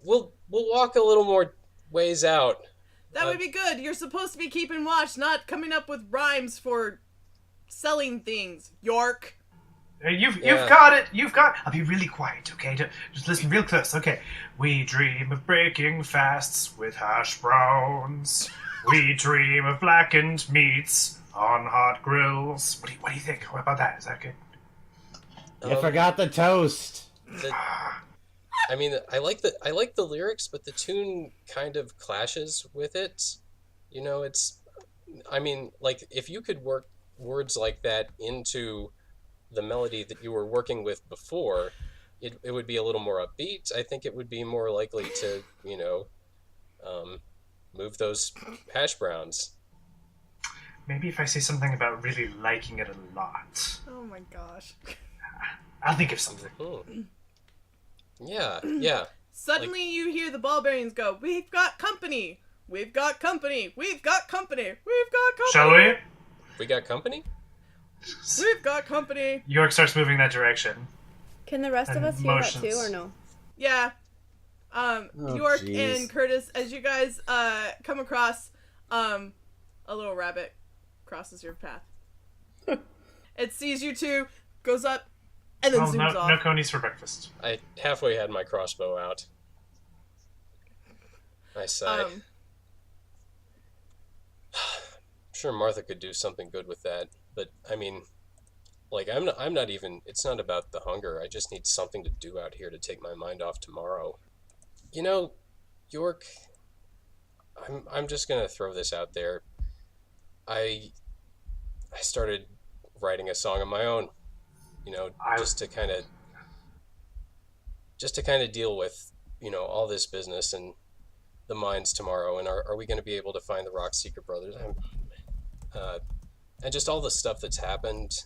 walk a little more ways out. That would be good. You're supposed to be keeping watch, not coming up with rhymes for selling things, York. You've got it. I'll be really quiet, okay? Just listen real close. Okay. We dream of breaking fasts with hash browns. We dream of blackened meats on hot grills. What do you think? What about that? Is that good? You forgot the toast. I mean, I like the lyrics, but the tune kind of clashes with it. You know, I mean, like, if you could work words like that into the melody that you were working with before, it would be a little more upbeat. I think it would be more likely to, move those hash browns. Maybe if I say something about really liking it a lot. Oh my gosh. I'll think of something. Yeah. Suddenly you hear the ball bearings go, "We've got company! We've got company! We've got company! We've got company!" Shall we? We got company? We've got company! York starts moving that direction. Can the rest of us hear that too, or no? Yeah. York jeez. and Curtis, as you guys come across, a little rabbit crosses your path. It sees you two, goes up, and then zooms off. No conies for breakfast. I halfway had my crossbow out. I sighed. I'm sure Martha could do something good with that, but I mean, like I'm not even. It's not about the hunger. I just need something to do out here to take my mind off tomorrow. You know, York. I'm just gonna throw this out there. I started writing a song of my own. You know, just to kind of deal with, you know, all this business and the mines tomorrow, and are we going to be able to find the Rock Seeker brothers? And just all the stuff that's happened.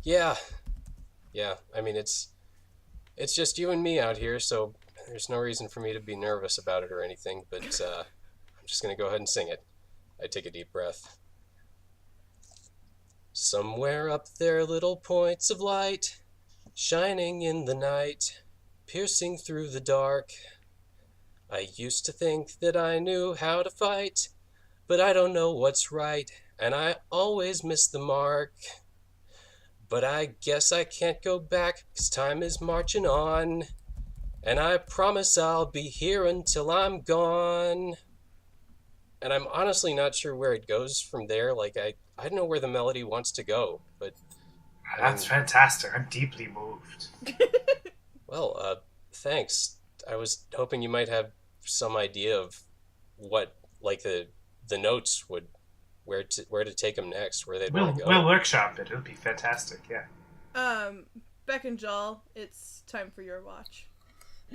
Yeah. I mean, it's just you and me out here, so there's no reason for me to be nervous about it or anything. But I'm just going to go ahead and sing it. I take a deep breath. Somewhere up there, little points of light, shining in the night, piercing through the dark. I used to think that I knew how to fight, but I don't know what's right, and I always miss the mark. But I guess I can't go back, 'cause time is marching on, and I promise I'll be here until I'm gone. And I'm honestly not sure where it goes from there. Like, I don't know where the melody wants to go, but... That's fantastic. I'm deeply moved. Well, thanks. I was hoping you might have some idea of what, like, the notes would... Where to take them next, where they'd want to go. We'll workshop it. It'll be fantastic, yeah. Beck and Jal, it's time for your watch.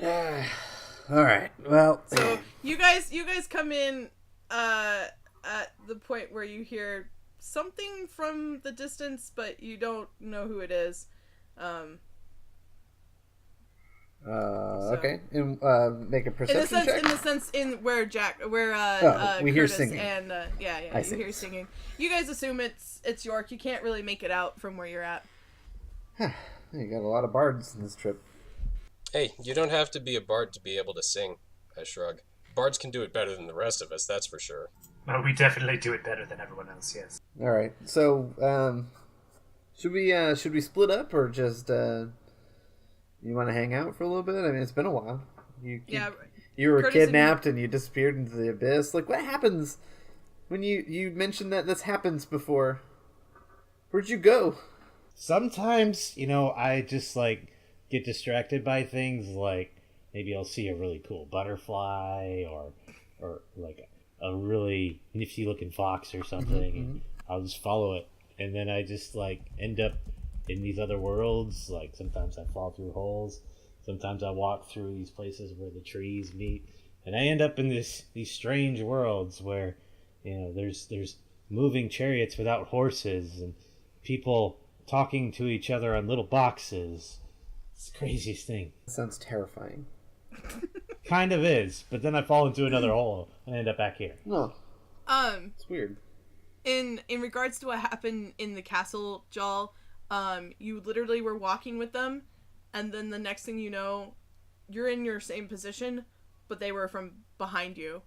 All right. Well, so you guys come in at the point where you hear something from the distance, but you don't know who it is. Okay. And make a perception check. In the sense, where we hear Curtis singing. And you hear singing. You guys assume it's York. You can't really make it out from where you're at. You got a lot of bards in this trip. Hey, you don't have to be a bard to be able to sing. I shrug. Bards can do it better than the rest of us, that's for sure. Well, we definitely do it better than everyone else, yes. All right. So, should we split up or just you want to hang out for a little bit? I mean, it's been a while. You were Curtis kidnapped and you disappeared into the abyss. Like, what happens when you mentioned that this happens before? Where'd you go? Sometimes, I just get distracted by things. Like maybe I'll see a really cool butterfly or like a really nifty looking fox or something, and I'll just follow it. And then I just end up in these other worlds. Like sometimes I fall through holes, sometimes I walk through these places where the trees meet, and I end up in these strange worlds where there's moving chariots without horses and people talking to each other on little boxes. It's the craziest thing. That sounds terrifying. Kind of is, but then I fall into another hole and end up back here. No. It's weird. In regards to what happened in the castle, Jal, you literally were walking with them, and then the next thing you know, you're in your same position, but they were from behind you.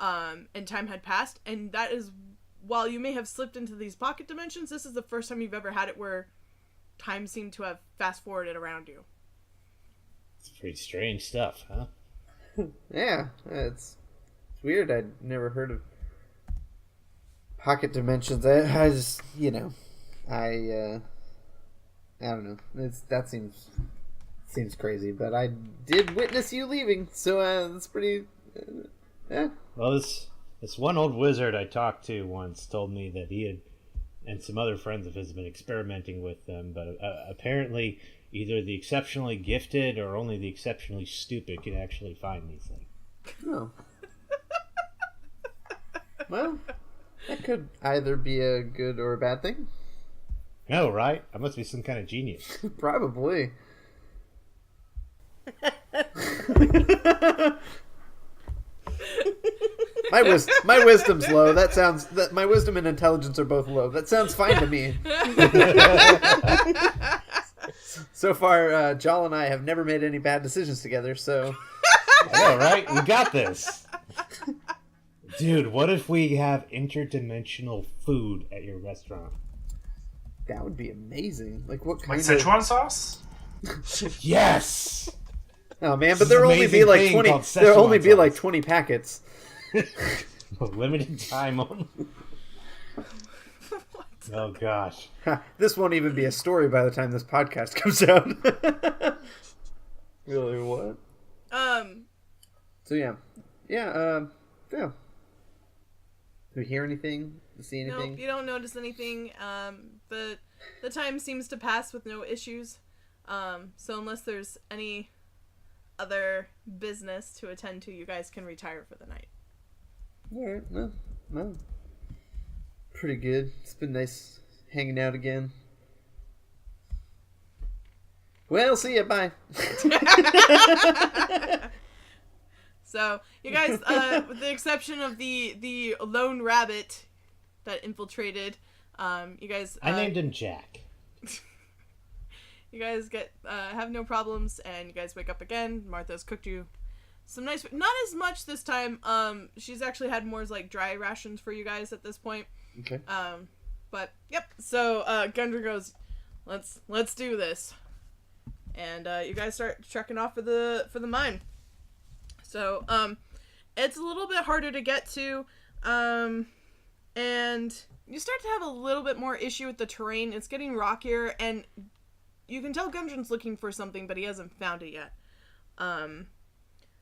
And time had passed, and that is, while you may have slipped into these pocket dimensions, this is the first time you've ever had it where time seemed to have fast-forwarded around you. It's pretty strange stuff, huh? Yeah, it's weird. I'd never heard of pocket dimensions. I just, I don't know. That seems crazy, but I did witness you leaving, so that's pretty. Yeah. Well, this one old wizard I talked to once told me that he had, and some other friends of his, have been experimenting with them, but apparently either the exceptionally gifted or only the exceptionally stupid can actually find these things. Oh. Well, that could either be a good or a bad thing. No, right? I must be some kind of genius. Probably. My wisdom's low. My wisdom and intelligence are both low. That sounds fine to me. So far, Jal and I have never made any bad decisions together, so... I know, right? We got this. Dude, what if we have interdimensional food at your restaurant? That would be amazing. Like what Like kind of Szechuan sauce? Yes! Oh man, This but is there'll only amazing be like thing 20 called there'll only Szechuan be like sauce. 20 packets. Limited time only. Oh gosh. This won't even be a story by the time this podcast comes out. Really, what? So yeah. Yeah, yeah. Do we hear anything? See anything? No, you don't notice anything. The time seems to pass with no issues. So unless there's any other business to attend to, you guys can retire for the night. Alright, well. Pretty good. It's been nice hanging out again. Well, see ya, bye. So you guys, with the exception of the lone rabbit that infiltrated, you guys. I named him Jack. You guys get have no problems, and you guys wake up again. Martha's cooked you some nice, not as much this time. She's actually had more like dry rations for you guys at this point. Okay. But yep. So Gundry goes, let's do this, and you guys start trekking off for the mine. So it's a little bit harder to get to, and you start to have a little bit more issue with the terrain. It's getting rockier, and you can tell Gundren's looking for something, but he hasn't found it yet.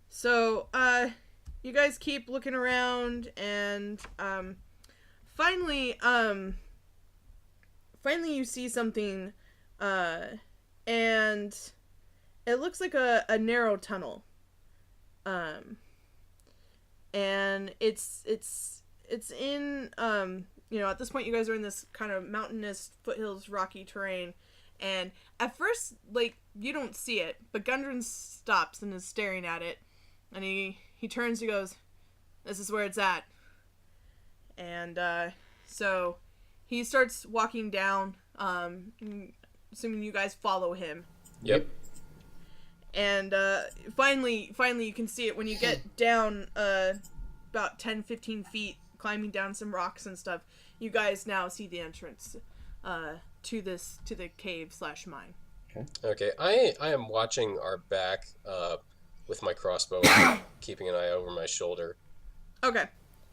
So you guys keep looking around, and finally you see something, and it looks like a narrow tunnel. And it's in, at this point you guys are in this kind of mountainous, foothills, rocky terrain, and at first, like, you don't see it, but Gundren stops and is staring at it, and he turns, he goes, "This is where it's at." And, so he starts walking down, assuming you guys follow him. Yep. And finally you can see it when you get down about 10-15 feet, climbing down some rocks and stuff. You guys now see the entrance to the cave / mine. Okay, I am watching our back with my crossbow, keeping an eye over my shoulder. Okay.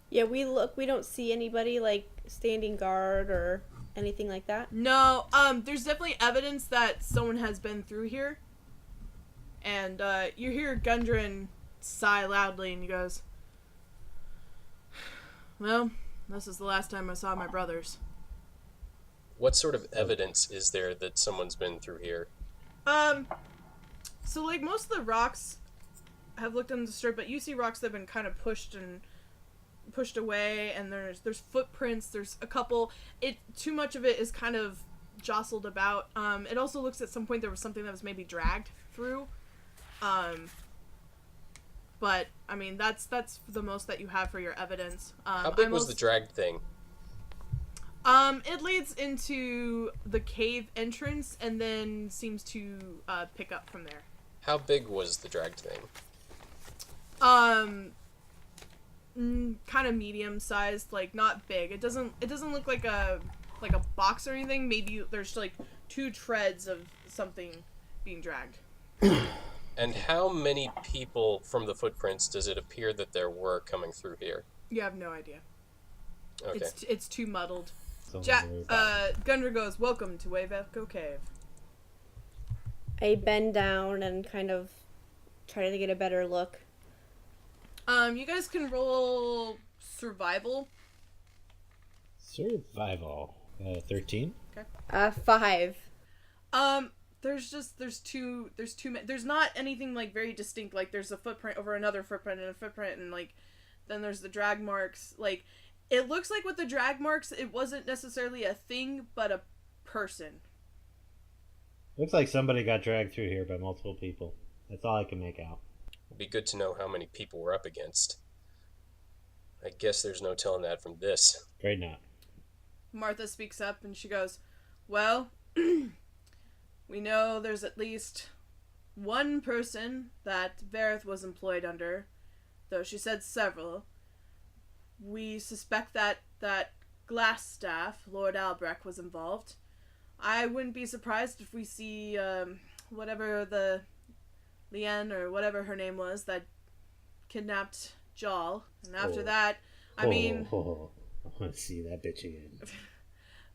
Yeah, we don't see anybody like standing guard or anything like that. No, there's definitely evidence that someone has been through here. And you hear Gundren sigh loudly, and he goes, "Well, this is the last time I saw my brothers." What sort of evidence is there that someone's been through here? So like most of the rocks have looked undisturbed, but you see rocks that have been kind of pushed away, and there's footprints. There's a couple. Too much of it is kind of jostled about. It also looks at some point there was something that was maybe dragged through. But I mean that's the most that you have for your evidence. How big was the dragged thing? It leads into the cave entrance and then seems to pick up from there. How big was the dragged thing? Kind of medium sized, like not big. It doesn't look like a box or anything. Maybe there's like 2 treads of something being dragged. And how many people from the footprints does it appear that there were coming through here? You have no idea. Okay. It's too muddled. Something very bad. Gundry goes, "Welcome to Wave Echo Cave." I bend down and kind of try to get a better look. You guys can roll survival. Survival. 13? 5. There's too many. There's not anything like very distinct. Like there's a footprint over another footprint and a footprint, and like then there's the drag marks. Like it looks like with the drag marks, it wasn't necessarily a thing, but a person. Looks like somebody got dragged through here by multiple people. That's all I can make out. It'd be good to know how many people we're up against. I guess there's no telling that from this. Great not. Martha speaks up and she goes, "Well, we know there's at least one person that Vareth was employed under, though she said several. we suspect that Glassstaff, Lord Albrecht, was involved. I wouldn't be surprised if we see whatever the Leanne or whatever her name was that kidnapped Jal. And after that, I mean... I want to see that bitch again.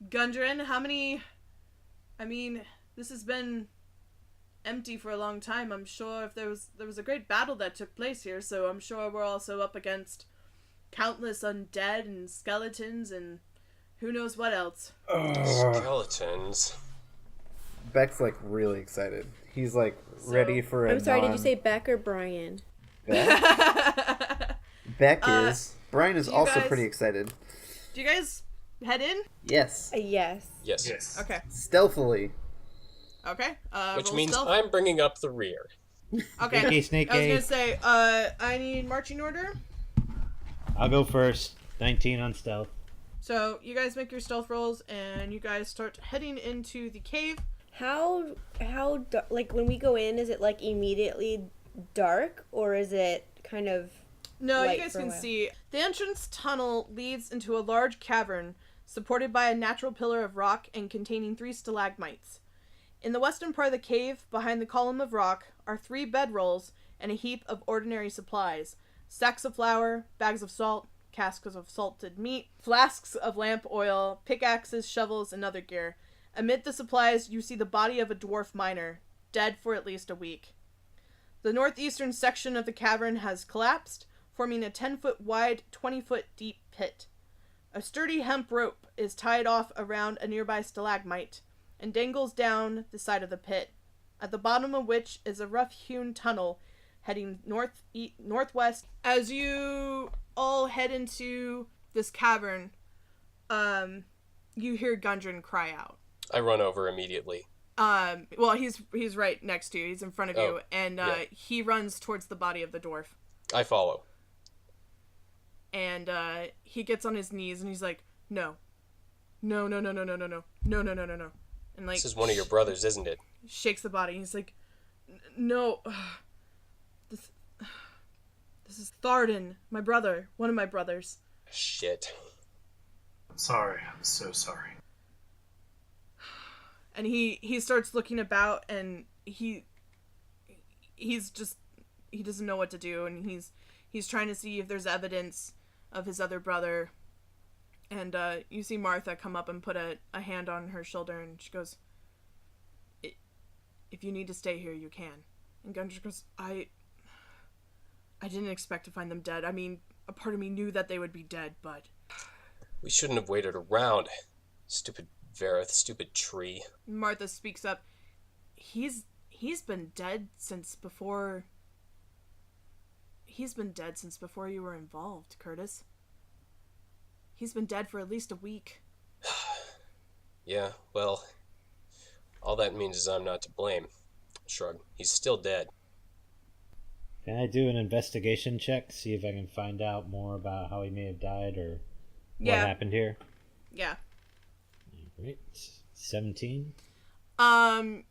Gundren, how many... I mean, this has been empty for a long time. I'm sure if there was a great battle that took place here, so I'm sure we're also up against countless undead and skeletons and who knows what else. Skeletons. Beck's like really excited. He's like ready for a I'm sorry, did you say Beck or Brian? Beck? Beck is. Brian is also guys- pretty excited. Do you guys head in? Yes. Yes. Yes. Yes. Okay. Stealthily. Okay. Which roll means stealth. I'm bringing up the rear. Okay. Snakey. I was gonna say, I need marching order. I'll go first. 19 on stealth. So you guys make your stealth rolls, and you guys start heading into the cave. How like when we go in, is it like immediately dark or is it kind of No, you light guys for a can while? see. The entrance tunnel leads into a large cavern supported by a natural pillar of rock and containing 3 stalagmites. In the western part of the cave, behind the column of rock, are 3 bedrolls and a heap of ordinary supplies. Sacks of flour, bags of salt, casks of salted meat, flasks of lamp oil, pickaxes, shovels, and other gear. Amid the supplies, you see the body of a dwarf miner, dead for at least a week. The northeastern section of the cavern has collapsed, forming a 10-foot wide, 20-foot deep pit. A sturdy hemp rope is tied off around a nearby stalagmite and dangles down the side of the pit, at the bottom of which is a rough-hewn tunnel heading northwest. As you all head into this cavern, you hear Gundren cry out. I run over immediately. Well, he's right next to you. He's in front of you, and yeah. he runs towards the body of the dwarf. I follow. And he gets on his knees and he's like, no, no, no, no, no, no, no, no, no, no, no, no, no, and like This is one of your brothers, isn't it? shakes the body. He's like, no, this is Tharden, my brother, one of my brothers. Shit. I'm sorry. I'm so sorry. And he starts looking about, and he doesn't know what to do, and he's trying to see if there's evidence of his other brother. And you see Martha come up and put a hand on her shoulder, and she goes, if you need to stay here, you can. And Gundren goes, I didn't expect to find them dead. I mean, a part of me knew that they would be dead, but... We shouldn't have waited around. Stupid Vareth, stupid tree. Martha speaks up. He's been dead since before... He's been dead since before you were involved, Curtis. He's been dead for at least a week. Yeah, well, all that means is I'm not to blame. Shrug. He's still dead. Can I do an investigation check, see if I can find out more about how he may have died or what happened here? Yeah. Great. 17.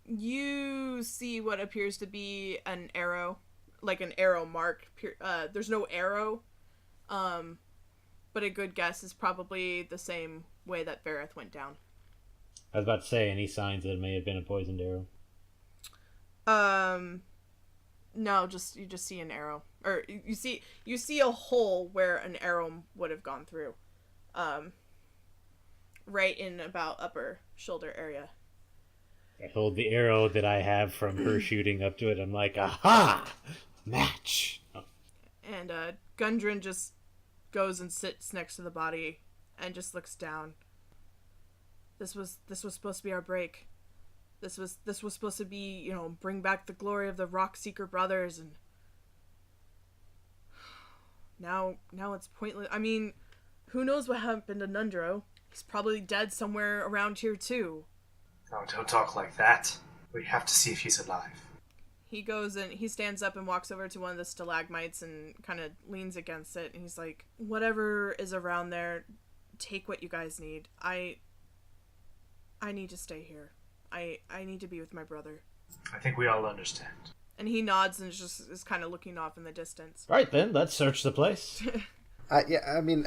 You see what appears to be an arrow, like an arrow mark. There's no arrow, but a good guess is probably the same way that Vareth went down. I was about to say, any signs that it may have been a poisoned arrow? No, you just see an arrow, or you see a hole where an arrow would have gone through, right in about upper shoulder area. I hold the arrow that I have from her shooting up to it. I'm like, aha! Match! Oh. And Gundren just goes and sits next to the body and just looks down. This was supposed to be our break. This was supposed to be, bring back the glory of the Rockseeker brothers, and now it's pointless. I mean, who knows what happened to Nundro? He's probably dead somewhere around here too. No, don't talk like that. We have to see if he's alive. He goes and he stands up and walks over to one of the stalagmites and kind of leans against it, and he's like, whatever is around there, take what you guys need. I need to stay here. I need to be with my brother. I think we all understand. And he nods and is kind of looking off in the distance. All right, then, let's search the place. I mean,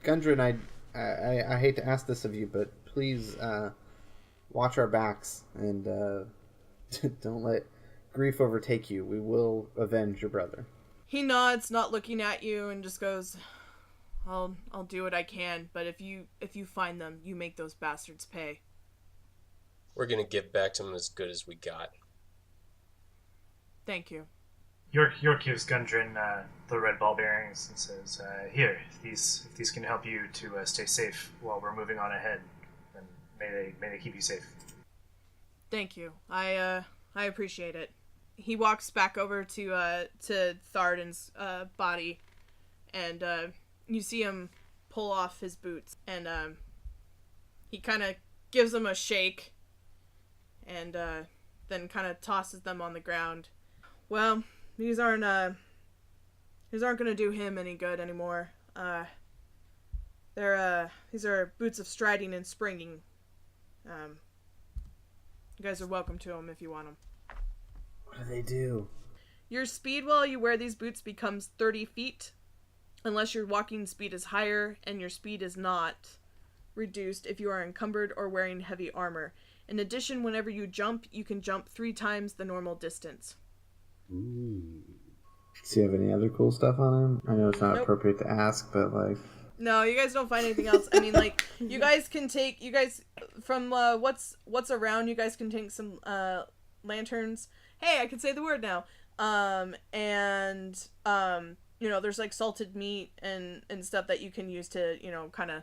Gundren, I hate to ask this of you, but please watch our backs and don't let grief overtake you. We will avenge your brother. He nods, not looking at you, and just goes, I'll do what I can, but if you find them, you make those bastards pay. We're gonna give back to them as good as we got. Thank you. York gives Gundren the red ball bearings and says, "Here, if these can help you to stay safe while we're moving on ahead, then may they keep you safe." Thank you. I appreciate it. He walks back over to Thardan's body, and you see him pull off his boots, and he kind of gives them a shake, and then kind of tosses them on the ground. Well, these aren't gonna do him any good anymore. These are boots of striding and springing. You guys are welcome to them if you want them. What do they do? Your speed while you wear these boots becomes 30 feet, unless your walking speed is higher, and your speed is not reduced if you are encumbered or wearing heavy armor. In addition, whenever you jump, you can jump 3 times the normal distance. Ooh. Do you have any other cool stuff on him? I know it's not appropriate to ask, but like... No, you guys don't find anything else. I mean, like, you guys from what's around, you guys can take some lanterns. Hey, I can say the word now. There's like salted meat and stuff that you can use to, kind of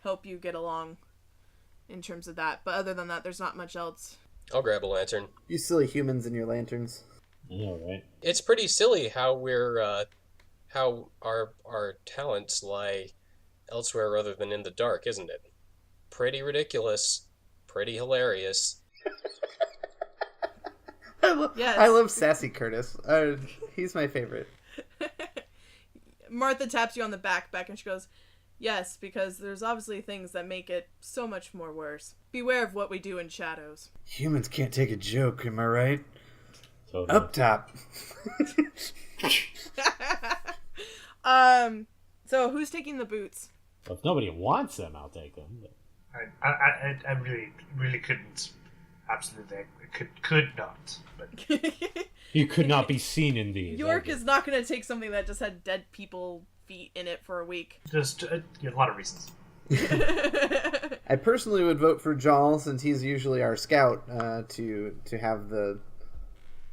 help you get along in terms of that. But other than that, there's not much else. I'll grab a lantern. You silly humans and your lanterns. Yeah, right. It's pretty silly how we're how our talents lie elsewhere rather than in the dark, isn't it? Pretty ridiculous, pretty hilarious. Yes. I love Sassy Curtis. He's my favorite. Martha taps you on the back, and she goes, yes, because there's obviously things that make it so much more worse. Beware of what we do in shadows. Humans can't take a joke, am I right? Totally. Up top. So who's taking the boots? Well, if nobody wants them, I'll take them. But... I really couldn't. Absolutely, I could not. But You could not be seen in these. York is not going to take something that just had dead people feet in it for a week. just a lot of reasons. I personally would vote for Jal, since he's usually our scout, to have the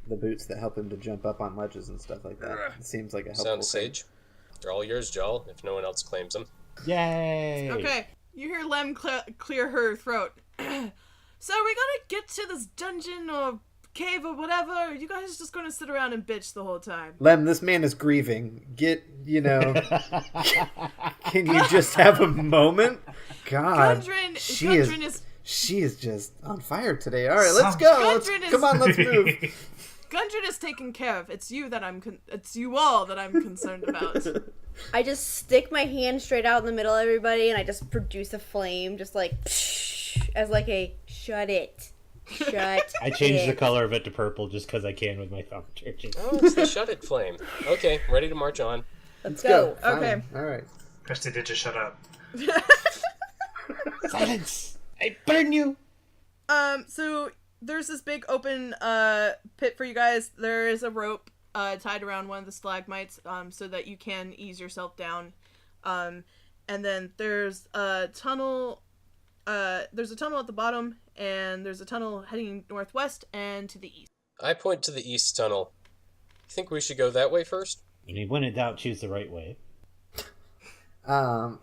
boots that help him to jump up on ledges and stuff like that. It seems like a helpful Sounds thing. sage. They're all yours, Jal, if no one else claims them. Yay! Okay, you hear Lem clear her throat. So are we gonna get to this dungeon or cave or whatever? Or are you guys just gonna sit around and bitch the whole time? Lem, this man is grieving. Can you just have a moment? God, she is just on fire today. All right, let's go. Come on, let's move. Gundren is taken care of. It's you that it's you all that I'm concerned about. I just stick my hand straight out in the middle of everybody, and I just produce a flame, just like psh, as like a shut it. I changed the color of it to purple just because I can with my thumb. Oh, it's the shut it flame. Okay, ready to march on. Let's go. Okay. All right. Christy did just shut up. Silence! I burn you! So there's this big open pit for you guys. There is a rope tied around one of the stalagmites so that you can ease yourself down. And then there's a tunnel. There's a tunnel at the bottom, and there's a tunnel heading northwest and to the east. I point to the east tunnel. You think we should go that way first? I mean, when in doubt, choose the right way.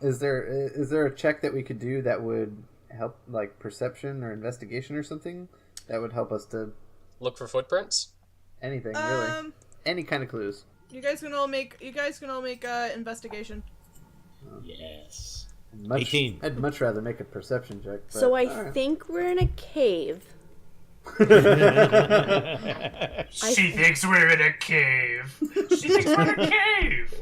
Is there a check that we could do that would help, like perception or investigation or something that would help us to Look for footprints? anything really? Any kind of clues? You guys can all make investigation. Yes. 18. I'd much rather make a perception check. But, So I all think we're in a cave. right. She thinks we're in a cave. She thinks we're in a cave.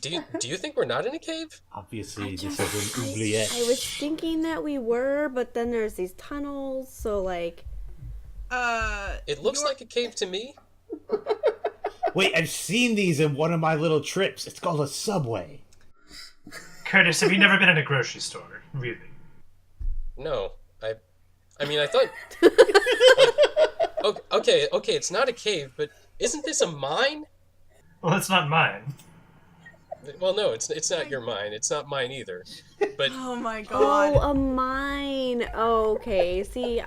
Do you think we're not in a cave? Obviously, this is an oubliette. I was thinking that we were, but then there's these tunnels, so like... It looks like a cave to me. Wait, I've seen these in one of my little trips. It's called a Subway. Curtis, have you never been in a grocery store? Really? No, I mean, I thought. Okay, it's not a cave, but isn't this a mine? Well, it's not mine. Well, no, it's not your mine. It's not mine either. But Oh my god. Oh, a mine. Oh, okay. See,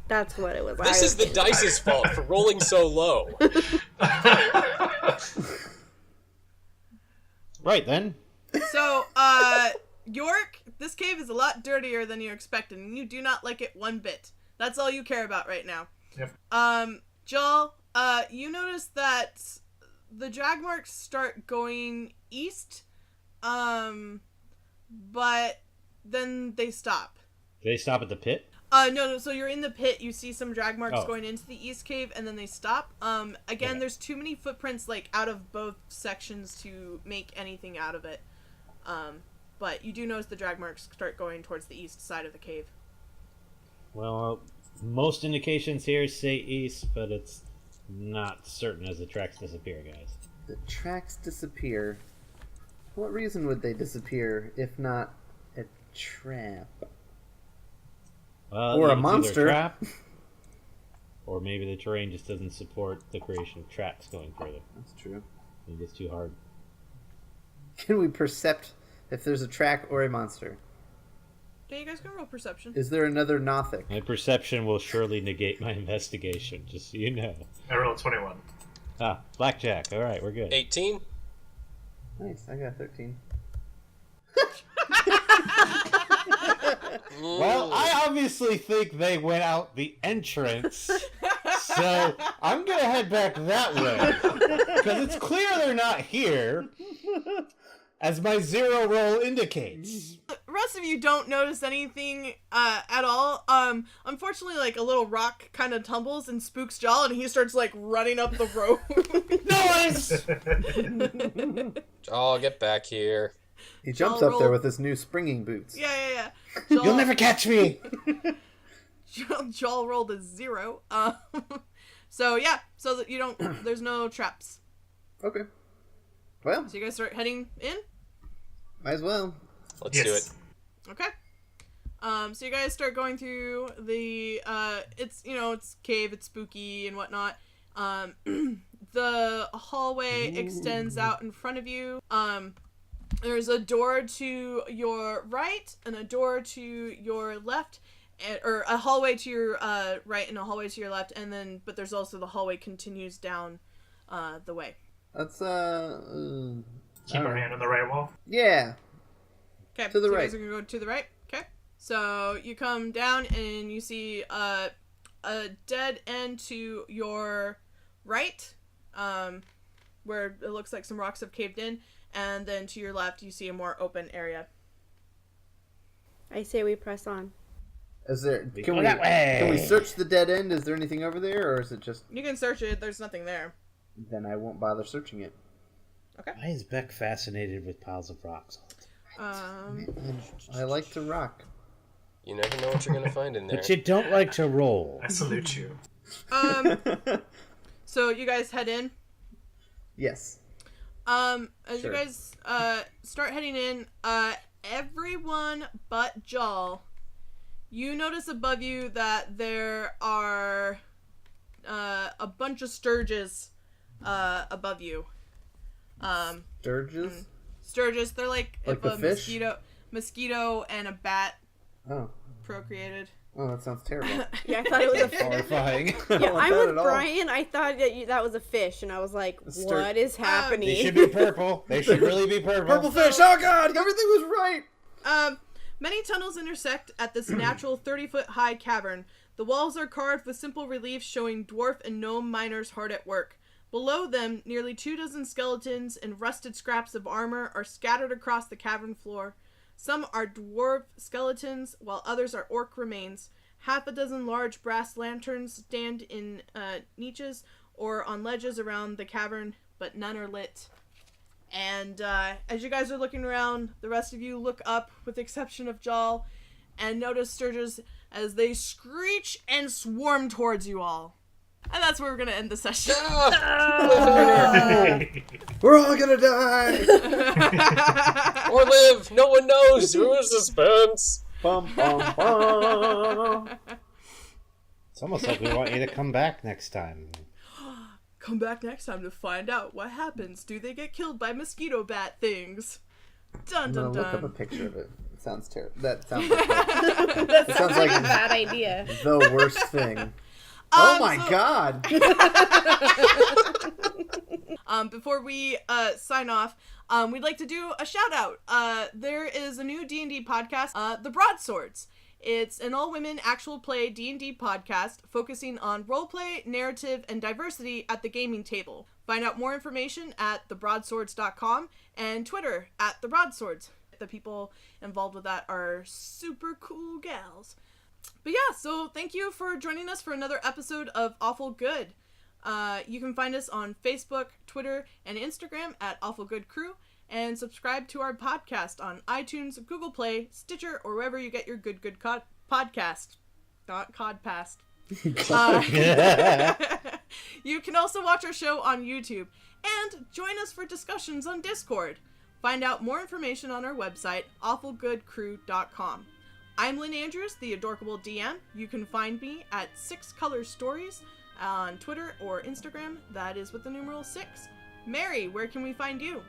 that's what it was. this is the dice's fault for rolling so low. Right then. So, York, this cave is a lot dirtier than you expected, and you do not like it one bit. That's all you care about right now. Yep. Joel, you notice that the drag marks start going east, but then they stop. Do they stop at the pit? No, so you're in the pit, you see some drag marks Oh. going into the east cave, and then they stop. Again, there's too many footprints, like, out of both sections to make anything out of it. But you do notice the drag marks start going towards the east side of the cave. Well, most indications here say east, but it's not certain as the tracks disappear, guys. The tracks disappear. For what reason would they disappear if not a trap? Well, Or a it's either monster. trap, or maybe the terrain just doesn't support the creation of tracks going further. That's true. It gets too hard. Can we percept if there's a track or a monster? Okay, you guys can roll perception. Is there another Nothic? My perception will surely negate my investigation, just so you know. I rolled 21. Ah, blackjack. All right, we're good. 18. Nice, I got 13. Well, I obviously think they went out the entrance, so I'm gonna head back that way because it's clear they're not here, as my 0 roll indicates. The rest of you don't notice anything at all. Unfortunately, like, a little rock kind of tumbles and spooks Joel, and he starts, like, running up the road. Noise! Oh, get back here. He jumps Joel up there rolled- with his new springing boots. Yeah. You'll never catch me. Joel rolled a 0. So that you don't. There's no traps. Okay. Well, So you guys start heading in. might as well. Let's Yes. do it. Okay. So you guys start going through the. It's it's cave. It's spooky and whatnot. The hallway extends out in front of you. There's a door to your right and a door to your left, or a hallway to your right and a hallway to your left, and then but there's also the hallway continues down the way. Let's Keep our hand on the right wall. yeah. Okay, To the so right. you guys are gonna go to the right. Okay, so you come down and you see a dead end to your right, where it looks like some rocks have caved in. And then to your left, you see a more open area. I say we press on. Is there? We Can go we? that way. Can we search the dead end? Is there anything over there, or is it just? You can search it. There's nothing there. Then I won't bother searching it. Why is Beck fascinated with piles of rocks? I like to rock. You never know what you're gonna find in there. But you don't like to roll. I salute you. So you guys head in. Yes. As Sure. you guys start heading in, everyone but Jal, you notice above you that there are a bunch of sturges above you. Sturges? Sturges, they're like Like if the a fish? mosquito and a bat Oh. procreated. Oh, that sounds terrible. Yeah, I thought it was a fish. Horrifying. Yeah, want I'm that with at all. Brian. I thought that was a fish, and I was like, stur- "What is happening?" They should be purple. They should really be purple. Purple fish! Oh god! Everything was right! Many tunnels intersect at this natural 30-foot high cavern. The walls are carved with simple reliefs showing dwarf and gnome miners hard at work. Below them, nearly 24 skeletons and rusted scraps of armor are scattered across the cavern floor. Some are dwarf skeletons, while others are orc remains. Half a dozen large brass lanterns stand in niches or on ledges around the cavern, but none are lit. And as you guys are looking around, the rest of you look up, with the exception of Jal, and notice Sturges as they screech and swarm towards you all. And that's where we're gonna end the session. We're all gonna die! Or live! No one knows! Ooh, suspense! Bum, bum, bum. It's almost like we want you to come back next time. Come back next time to find out what happens. Do they get killed by mosquito bat things? Dun I'm dun gonna look up a dun. picture of it. It sounds terrible. That sounds like That sounds sounds like like a bad idea. the worst thing. Oh my so- god! Before we sign off, we'd like to do a shout out. There is a new D&D podcast, The Broadswords. It's an all-women actual play D&D podcast focusing on roleplay, narrative, and diversity at the gaming table. Find out more information at thebroadswords.com and Twitter at thebroadswords. The people involved with that are super cool gals. But yeah, so thank you for joining us for another episode of Awful Good. You can find us on Facebook, Twitter, and Instagram at Awful Good Crew, and subscribe to our podcast on iTunes, Google Play, Stitcher, or wherever you get your good podcast. Not Codpast. You can also watch our show on YouTube, and join us for discussions on Discord. Find out more information on our website, awfulgoodcrew.com. I'm Lynn Andrews, the Adorkable DM. You can find me at 6 Color Stories on Twitter or Instagram. That is with the numeral 6. Mary, where can we find you?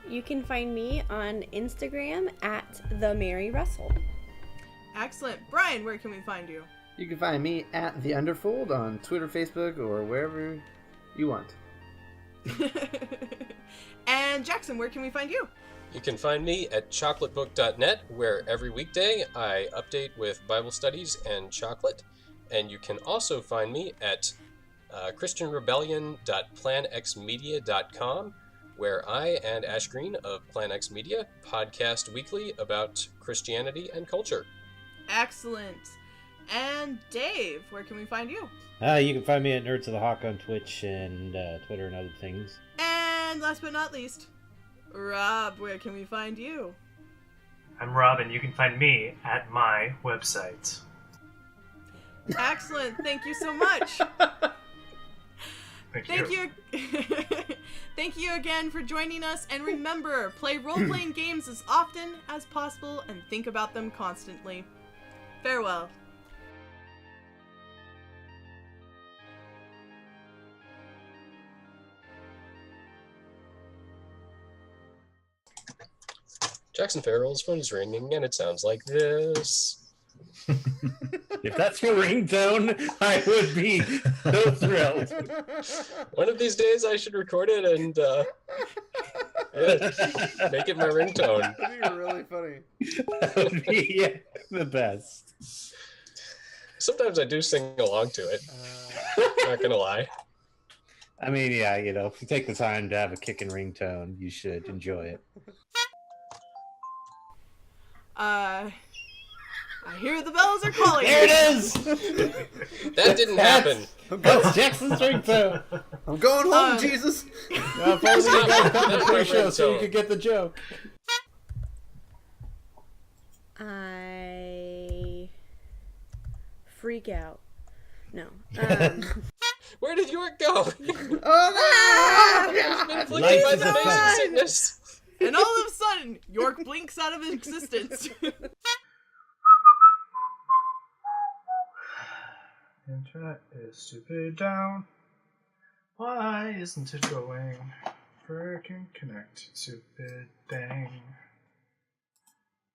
You can find me on Instagram at the Mary Russell. Excellent. Brian, where can we find you? You can find me at The Underfold on Twitter, Facebook, or wherever you want. And Jackson, where can we find you? You can find me at chocolatebook.net, where every weekday I update with Bible studies and chocolate. And you can also find me at christianrebellion.planxmedia.com, where I and Ash Green of Plan X Media podcast weekly about Christianity and culture. Excellent. And Dave, where can we find you? You can find me at Nerds of the Hawk on Twitch and Twitter and other things. And last but not least, Rob, where can we find you? I'm Rob, and you can find me at my website. Excellent. Thank you so much. Thank you. Thank you again for joining us. And remember, play role-playing games as often as possible and think about them constantly. Farewell. Jackson Farrell's phone is ringing, and it sounds like this. If that's your ringtone, I would be so thrilled. One of these days I should record it and make it my ringtone. That'd be really funny. That would be the best. Sometimes I do sing along to it. Not gonna lie. I mean, yeah, if you take the time to have a kicking ringtone, you should enjoy it. I hear the bells are calling. There it is! That didn't happen. That's Jackson's ringtone. I'm going home, Jesus! If only you guys got the pre-show so you could get the joke. I freak out. No. Where did York go? Oh He's been afflicted Life by is the a face of fun. sickness. And all of a sudden, York blinks out of existence. Internet is stupid down. Why isn't it going? Freaking connect, stupid thing.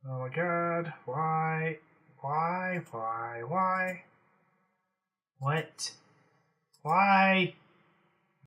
Oh my god, why? What? Why?